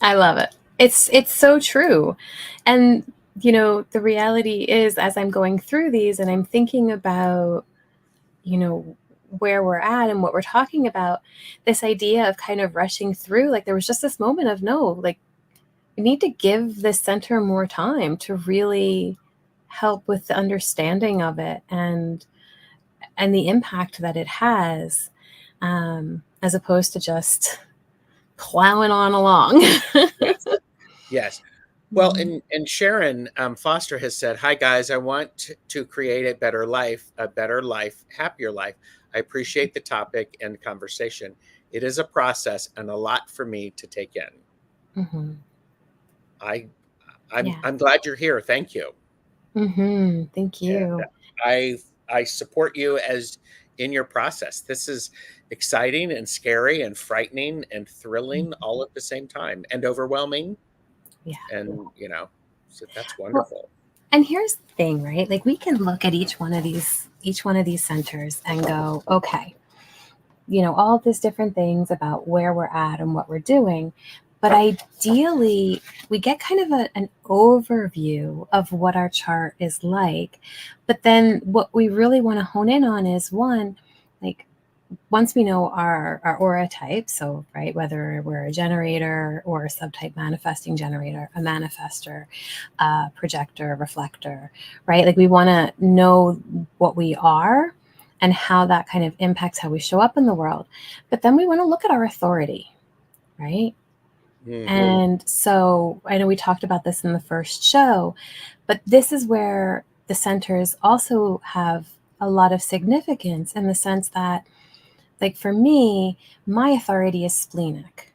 I love it. It's so true. And, you know, the reality is, as I'm going through these and I'm thinking about, you know, where we're at and what we're talking about, this idea of kind of rushing through, like there was just this moment of, no, like we need to give this center more time to really help with the understanding of it and the impact that it has, as opposed to just plowing on along. Yes. Yes. Well, and Sharon Foster has said, "Hi guys, I want to create a better life, happier life. I appreciate the topic and conversation. It is a process and a lot for me to take in." I'm glad you're here. Thank you. Thank you. And I support you as in your process. This is exciting and scary and frightening and thrilling all at the same time, and overwhelming. Yeah. And, you know, so that's wonderful. Well, and here's the thing, right? Like we can look at each one of these centers and go, okay, you know, all these different things about where we're at and what we're doing. But ideally, we get kind of an overview of what our chart is like. But then what we really want to hone in on is, one, like once we know our aura type, so, right, whether we're a generator or a subtype manifesting generator, a manifester, projector, reflector, right? Like we want to know what we are and how that kind of impacts how we show up in the world. But then we want to look at our authority, right? And so I know we talked about this in the first show, but this is where the centers also have a lot of significance in the sense that, like for me, my authority is splenic.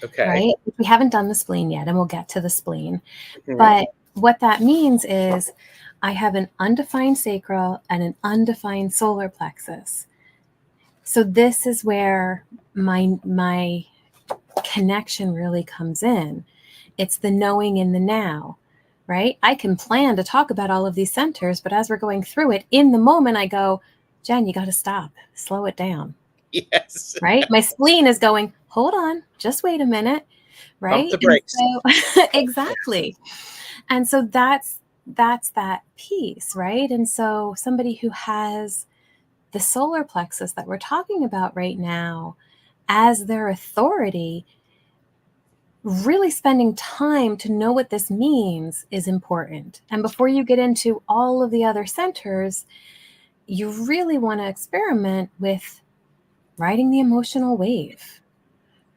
Okay. Right? We haven't done the spleen yet, and we'll get to the spleen. But what that means is I have an undefined sacral and an undefined solar plexus. So this is where my connection really comes in. It's the knowing in the now, right? I can plan to talk about all of these centers, but as we're going through it, in the moment I go, Jen, you got to stop, slow it down. Yes. Right? My spleen is going, hold on, just wait a minute. Right? Pump the brakes. So, exactly. And so that's that piece, right? And so somebody who has the solar plexus that we're talking about right now as their authority, really spending time to know what this means is important. And before you get into all of the other centers, you really want to experiment with riding the emotional wave,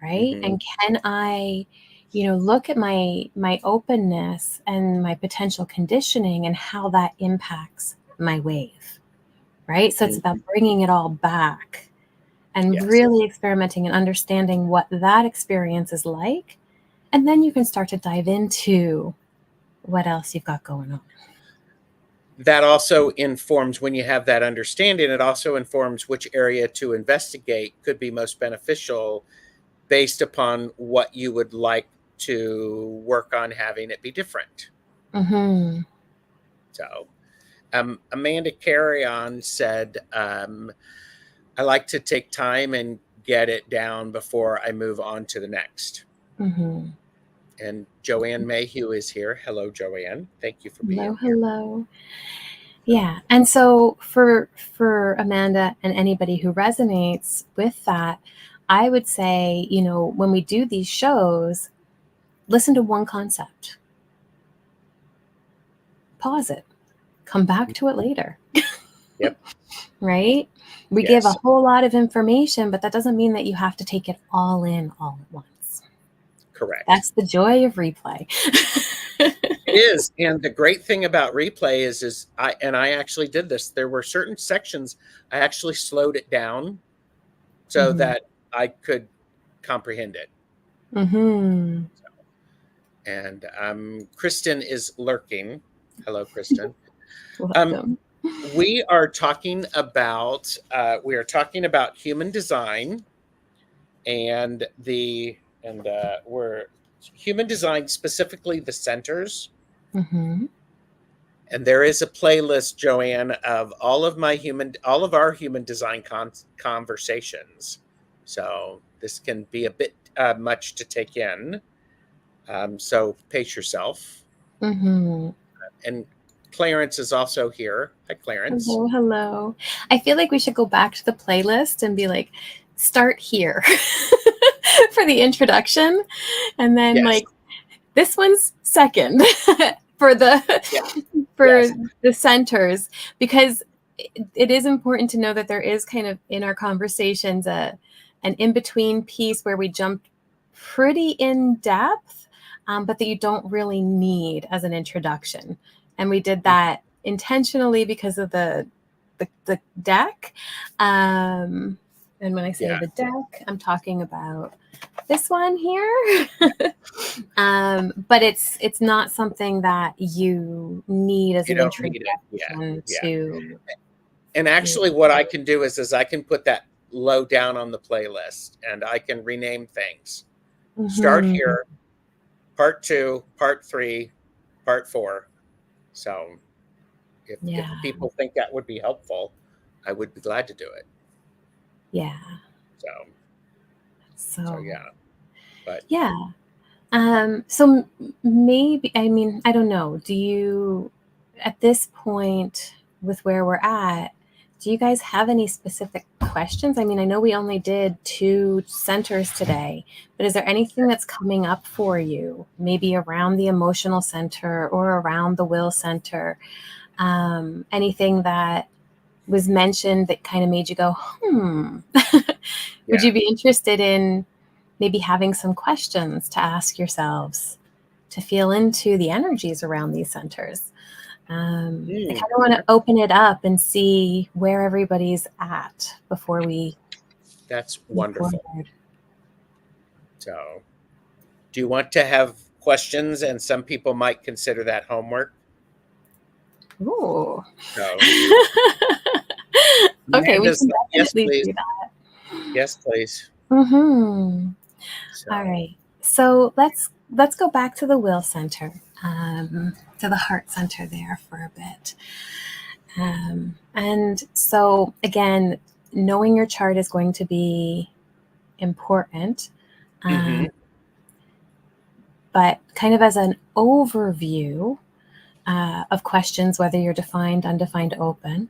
right? And can I, you know, look at my openness and my potential conditioning and how that impacts my wave, right? So it's about bringing it all back and really experimenting and understanding what that experience is like. And then you can start to dive into what else you've got going on. That also informs, when you have that understanding, it also informs which area to investigate could be most beneficial based upon what you would like to work on having it be different. So Amanda Carrion said, I like to take time and get it down before I move on to the next. And Joanne Mayhew is here. Hello, Joanne. Thank you for being here. Hello. Yeah. And so for Amanda and anybody who resonates with that, I would say, you know, when we do these shows, listen to one concept. pause it, come back to it later. Yep. Right? We give a whole lot of information, but that doesn't mean that you have to take it all in all at once. Correct. That's the joy of replay. It is. And the great thing about replay is I actually did this. There were certain sections I actually slowed it down so that I could comprehend it. Mm-hmm. And Kristen is lurking. Hello, Kristen. Welcome. We are talking about human design, and we're human design, specifically the centers. Mm-hmm. And there is a playlist, Joanne, of all of our human design conversations. So this can be a bit much to take in. So pace yourself. Mm-hmm. And Clarence is also here. Hi, Clarence. Hello. I feel like we should go back to the playlist and be like, start here for the introduction. And then like, this one's second for the the centers, because it is important to know that there is kind of in our conversations an in-between piece where we jump pretty in depth, but that you don't really need as an introduction. And we did that intentionally because of the deck. And when I say the deck, I'm talking about this one here. But it's not something that you need as an introduction to. And actually what I can do is I can put that low down on the playlist and I can rename things. Start here, part 2, part 3, part 4. So if people think that would be helpful, I would be glad to do it. Yeah. So yeah. But yeah. So maybe, I mean, I don't know. Do you, at this point with where we're at, do you guys have any specific questions? I mean, I know we only did 2 centers today, but is there anything that's coming up for you, maybe around the emotional center or around the will center? Anything that was mentioned that kind of made you go, Would you be interested in maybe having some questions to ask yourselves to feel into the energies around these centers? I kind of want to open it up and see where everybody's at before we. That's wonderful. So, do you want to have questions? And some people might consider that homework. Ooh. So, okay, we can definitely do that. Yes, please. Mm-hmm. All right. So let's go back to the will center, to the heart center there for a bit. And so again, knowing your chart is going to be important. But kind of as an overview of questions, whether you're defined, undefined, open,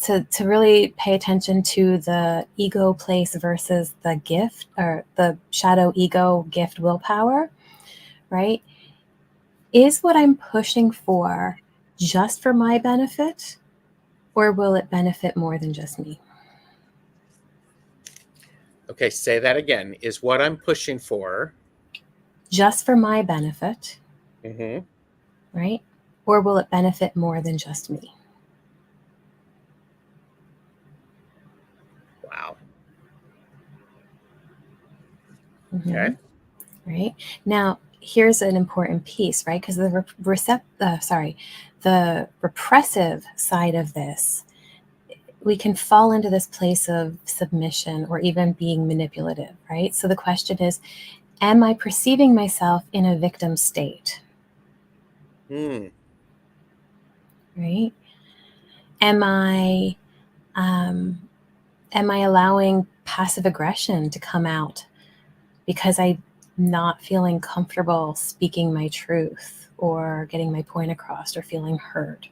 to really pay attention to the ego place versus the gift, or the shadow ego gift willpower, right? Is what I'm pushing for just for my benefit, or will it benefit more than just me? Okay, say that again. Is what I'm pushing for just for my benefit, right? Or will it benefit more than just me? Wow. Okay. Right. Now, here's an important piece, right? Because the repressive side of this, we can fall into this place of submission or even being manipulative, right? So the question is, am I perceiving myself in a victim state? Right? Am I allowing passive aggression to come out because I'm not feeling comfortable speaking my truth or getting my point across or feeling heard?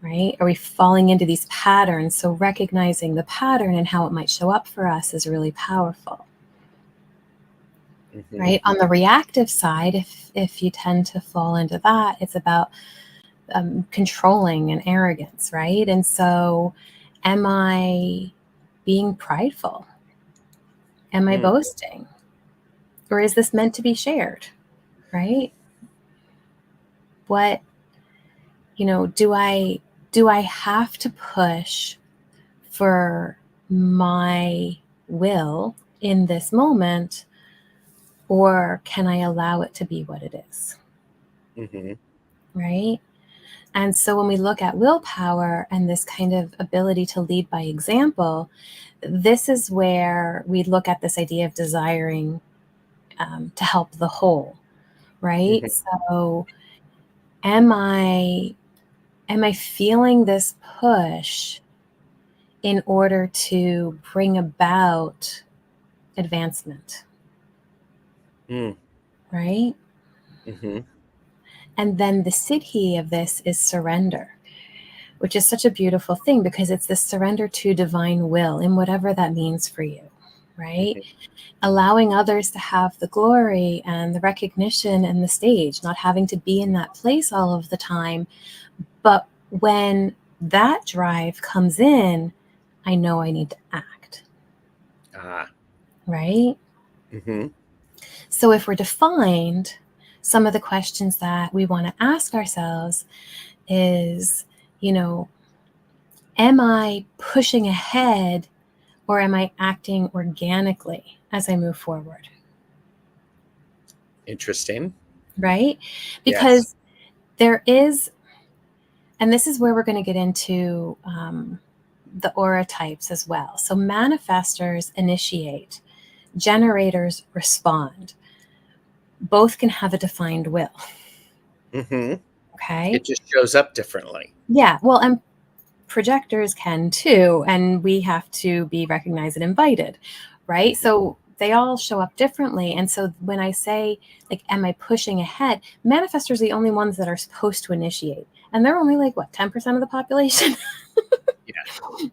Right? Are we falling into these patterns? So recognizing the pattern and how it might show up for us is really powerful. right? On the reactive side, if you tend to fall into that, it's about controlling and arrogance, right? And so, am I being prideful? Am I boasting? Or is this meant to be shared, right? What, do I have to push for my will in this moment, or can I allow it to be what it is? Right? And so when we look at willpower and this kind of ability to lead by example, this is where we look at this idea of desiring to help the whole, right? So am I feeling this push in order to bring about advancement? Right? And then the siddhi of this is surrender, which is such a beautiful thing because it's this surrender to divine will in whatever that means for you, right? Allowing others to have the glory and the recognition and the stage, not having to be in that place all of the time. But when that drive comes in, I know I need to act. Right? So if we're defined, some of the questions that we want to ask ourselves is, am I pushing ahead or am I acting organically as I move forward? Interesting. Right? Because there is, and this is where we're going to get into the aura types as well. So manifestors initiate, generators respond. Both can have a defined will. Okay. It just shows up differently. Yeah. Well, and projectors can too, and we have to be recognized and invited, right? So they all show up differently. And so when I say, like, am I pushing ahead? Manifestors are the only ones that are supposed to initiate. And they're only like, what, 10% of the population?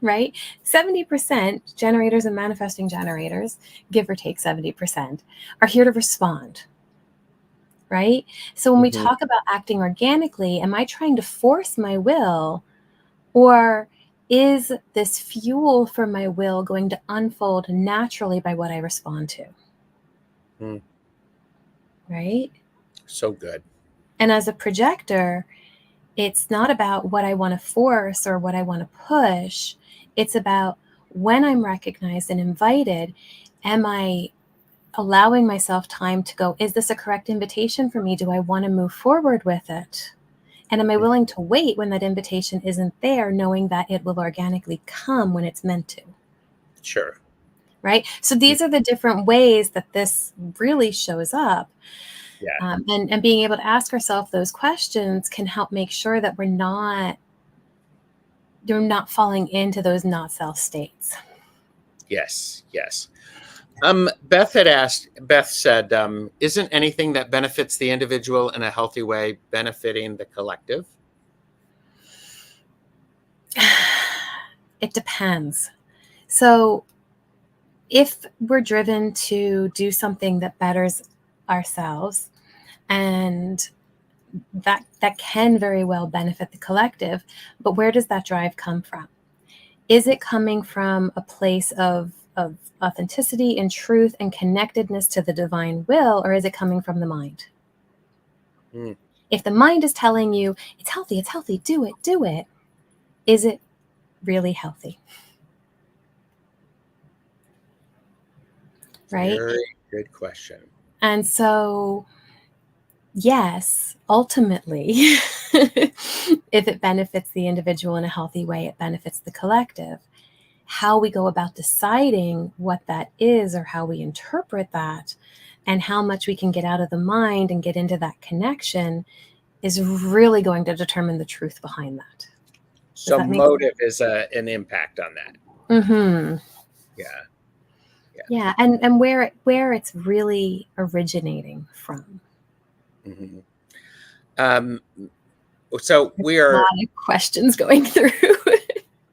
Right? 70% generators and manifesting generators, give or take 70%, are here to respond. Right? So when we talk about acting organically, am I trying to force my will, or is this fuel for my will going to unfold naturally by what I respond to? Right? So good. And as a projector, it's not about what I want to force or what I want to push. It's about when I'm recognized and invited, am I allowing myself time to go, is this a correct invitation for me? Do I want to move forward with it? And am I willing to wait when that invitation isn't there, knowing that it will organically come when it's meant to? Sure. Right? So these are the different ways that this really shows up. Yeah. And being able to ask ourselves those questions can help make sure that we're not falling into those not self states. Yes. Beth said, isn't anything that benefits the individual in a healthy way benefiting the collective? It depends. So if we're driven to do something that betters ourselves, and that can very well benefit the collective, but where does that drive come from? Is it coming from a place of authenticity and truth and connectedness to the divine will, or is it coming from the mind? If the mind is telling you it's healthy, do it, is it really healthy? Right? Very good question. And so, yes, ultimately, if it benefits the individual in a healthy way, it benefits the collective. How we go about deciding what that is, or how we interpret that, and how much we can get out of the mind and get into that connection is really going to determine the truth behind that. So motive is an impact on that. Yeah, and where it's really originating from. So we are a lot of questions going through.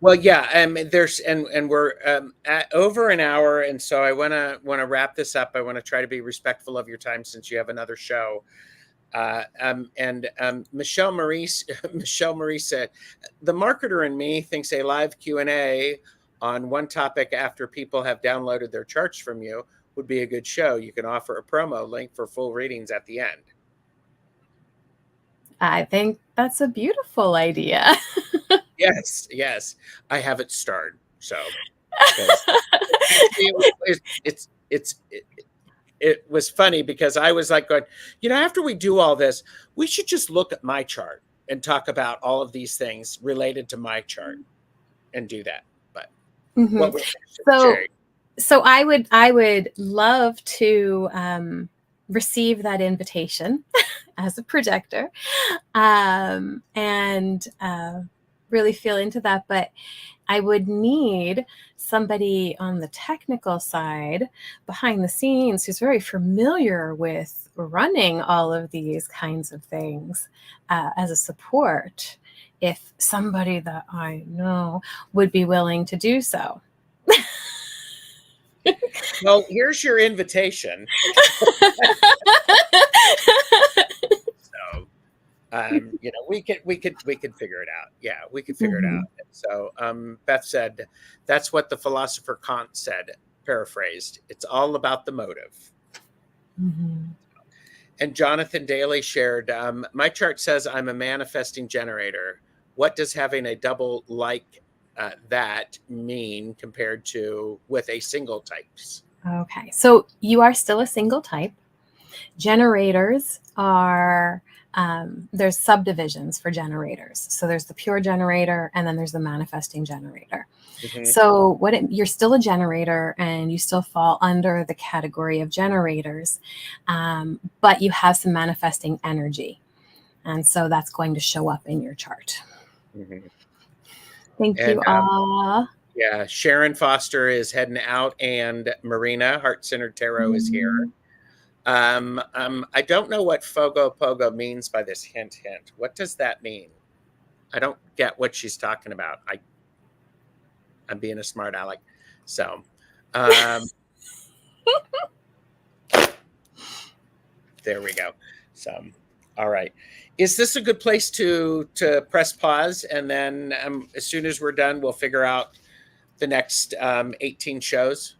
Well, yeah, there's and we're at over an hour, and so I want to wrap this up. I want to try to be respectful of your time since you have another show. Michelle Marie Michelle Marie said, the marketer in me thinks a live Q&A on one topic after people have downloaded their charts from you would be a good show. You can offer a promo link for full readings at the end. I think that's a beautiful idea. Yes, I have it starred. So it was funny because I was like going, after we do all this, we should just look at my chart and talk about all of these things related to my chart and do that. But what was so I would love to receive that invitation as a projector, and really feel into that. But I would need somebody on the technical side behind the scenes who's very familiar with running all of these kinds of things as a support, if somebody that I know would be willing to do so. Well, here's your invitation. So, we could figure it out. Yeah, we could figure it out. And so, Beth said, that's what the philosopher Kant said, paraphrased. It's all about the motive. And Jonathan Daly shared, my chart says I'm a manifesting generator. What does having a double like that mean compared to with a single types? Okay, so you are still a single type. Generators are, there's subdivisions for generators. So there's the pure generator, and then there's the manifesting generator. So you're still a generator, and you still fall under the category of generators, but you have some manifesting energy. And so that's going to show up in your chart. Thank you all. Yeah, Sharon Foster is heading out, and Marina, Heart Centered Tarot, is here. I don't know what Fogo Pogo means by this hint. What does that mean? I don't get what she's talking about. I'm being a smart aleck. So, there we go. So, all right. Is this a good place to press pause? And then as soon as we're done, we'll figure out the next 18 shows.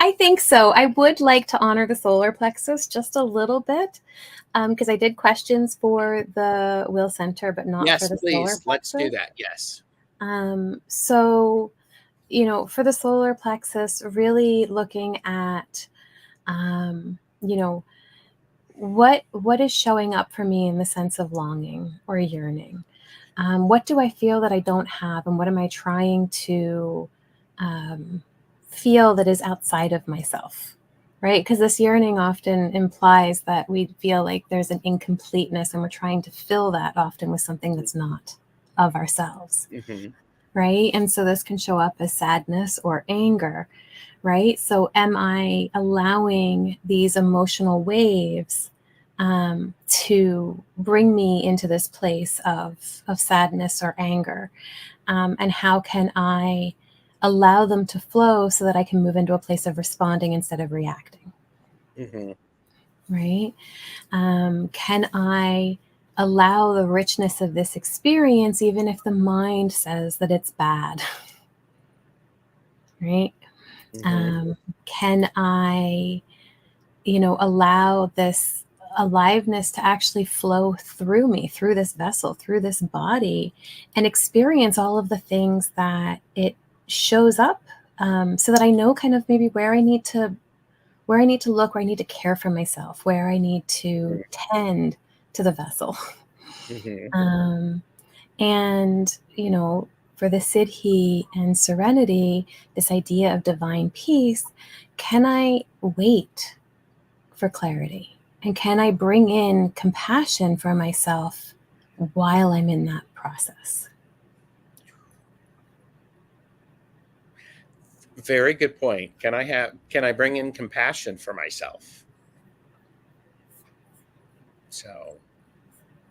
I think so. I would like to honor the solar plexus just a little bit, because I did questions for the will center, but not for the solar plexus. Let's do that. Yes. So, for the solar plexus, really looking at, what is showing up for me in the sense of longing or yearning. What do I feel that I don't have, and what am I trying to feel that is outside of myself, right? Because this yearning often implies that we feel like there's an incompleteness, and we're trying to fill that often with something that's not of ourselves, right? And so this can show up as sadness or anger, right? So am I allowing these emotional waves to bring me into this place of sadness or anger? And how can I allow them to flow so that I can move into a place of responding instead of reacting? Right? Can I allow the richness of this experience, even if the mind says that it's bad? Right? Can I, allow this aliveness to actually flow through me, through this vessel, through this body, and experience all of the things that it shows up, so that I know kind of maybe where I need to look, where I need to care for myself, where I need to tend to the vessel. And, for the Siddhi and serenity, this idea of divine peace, can I wait for clarity? And can I bring in compassion for myself while I'm in that process? Very good point. Can I bring in compassion for myself? So,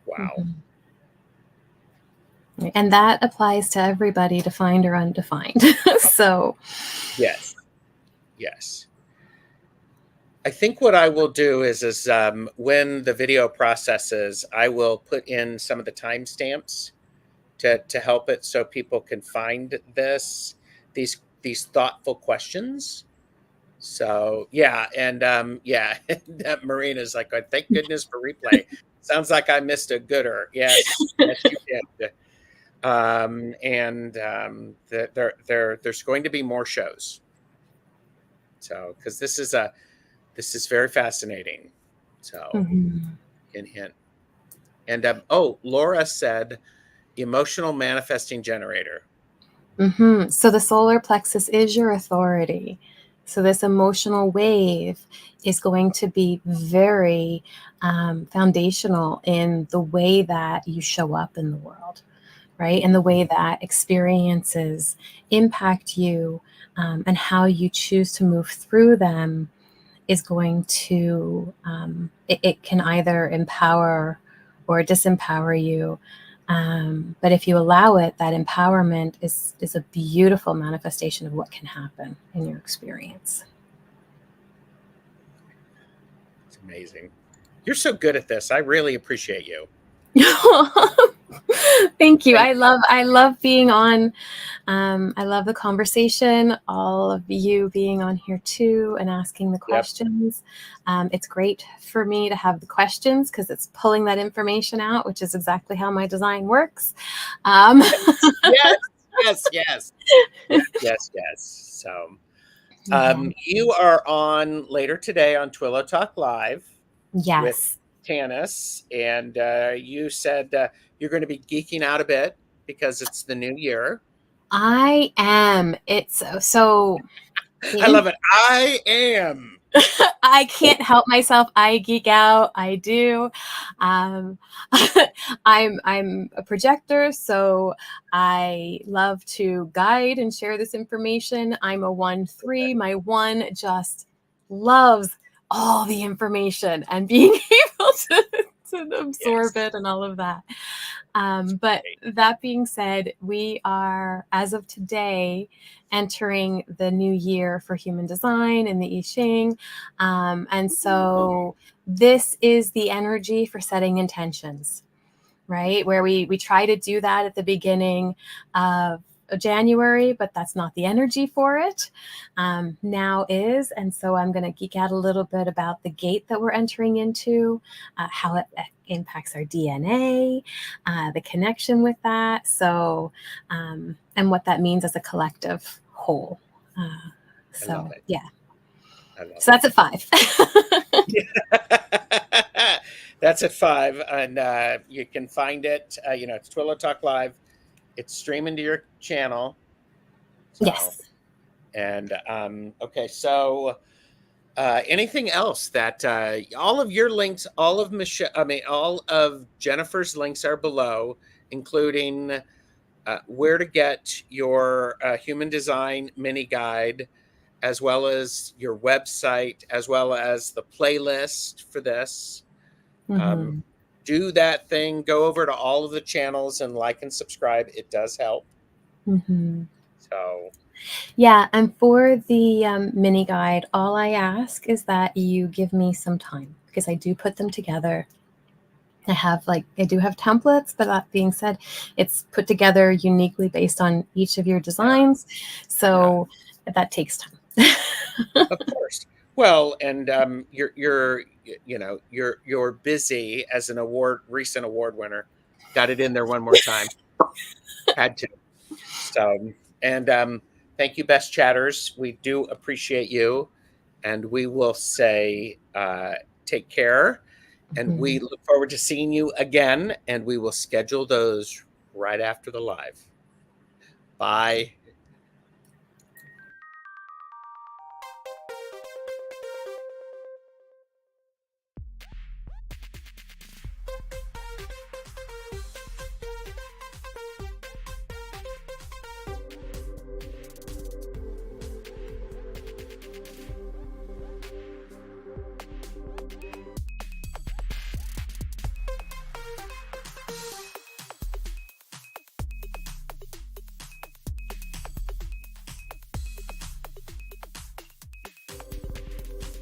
wow. And that applies to everybody, defined or undefined. So yes. I think what I will do is when the video processes, I will put in some of the timestamps to help it so people can find these thoughtful questions. So yeah, and yeah, that Marina's like, oh, thank goodness for replay. Sounds like I missed a gooder. Yes, you did. There's going to be more shows. So because this is very fascinating. So hint. And Laura said, emotional manifesting generator. So the solar plexus is your authority. So this emotional wave is going to be very foundational in the way that you show up in the world, right? And the way that experiences impact you, and how you choose to move through them is going to, it can either empower or disempower you. But if you allow it, that empowerment is a beautiful manifestation of what can happen in your experience. It's amazing. You're so good at this. I really appreciate you. Thank you. I love being on. I love the conversation, all of you being on here too and asking the questions. It's great for me to have the questions because it's pulling that information out, which is exactly how my design works. Yes. So you are on later today on Twillo Talk Live. Yes. With Tanis, and you said you're going to be geeking out a bit because it's the new year. I am. It's so. I love it. I am. I can't help myself. I geek out. I do. I'm a projector, so I love to guide and share this information. I'm a 1-3. My 1 just loves all the information and being able to absorb it and all of that. But that being said, we are, as of today, entering the new year for human design in the I Ching. And so this is the energy for setting intentions, right? Where we try to do that at the beginning of January, but that's not the energy for it. Now is. And so I'm going to geek out a little bit about the gate that we're entering into, how it impacts our DNA, the connection with that. So, and what that means as a collective whole. So, yeah. So that's at 5. That's at 5. And you can find it, it's Twillo Talk Live. It's streaming to your channel. So, yes. And okay, so anything else that all of your links, all of Jennifer's links are below, including where to get your human design mini guide, as well as your website, as well as the playlist for this. Do that thing, go over to all of the channels and like and subscribe. It does help. So yeah, and for the mini guide, all I ask is that you give me some time because I do put them together. I do have templates, but that being said, it's put together uniquely based on each of your designs. So that takes time. Of course. Well, and you're busy as an recent award winner. Got it in there one more time. Had to. So, and thank you, best chatters. We do appreciate you, and we will say take care, and we look forward to seeing you again, and we will schedule those right after the live. Bye.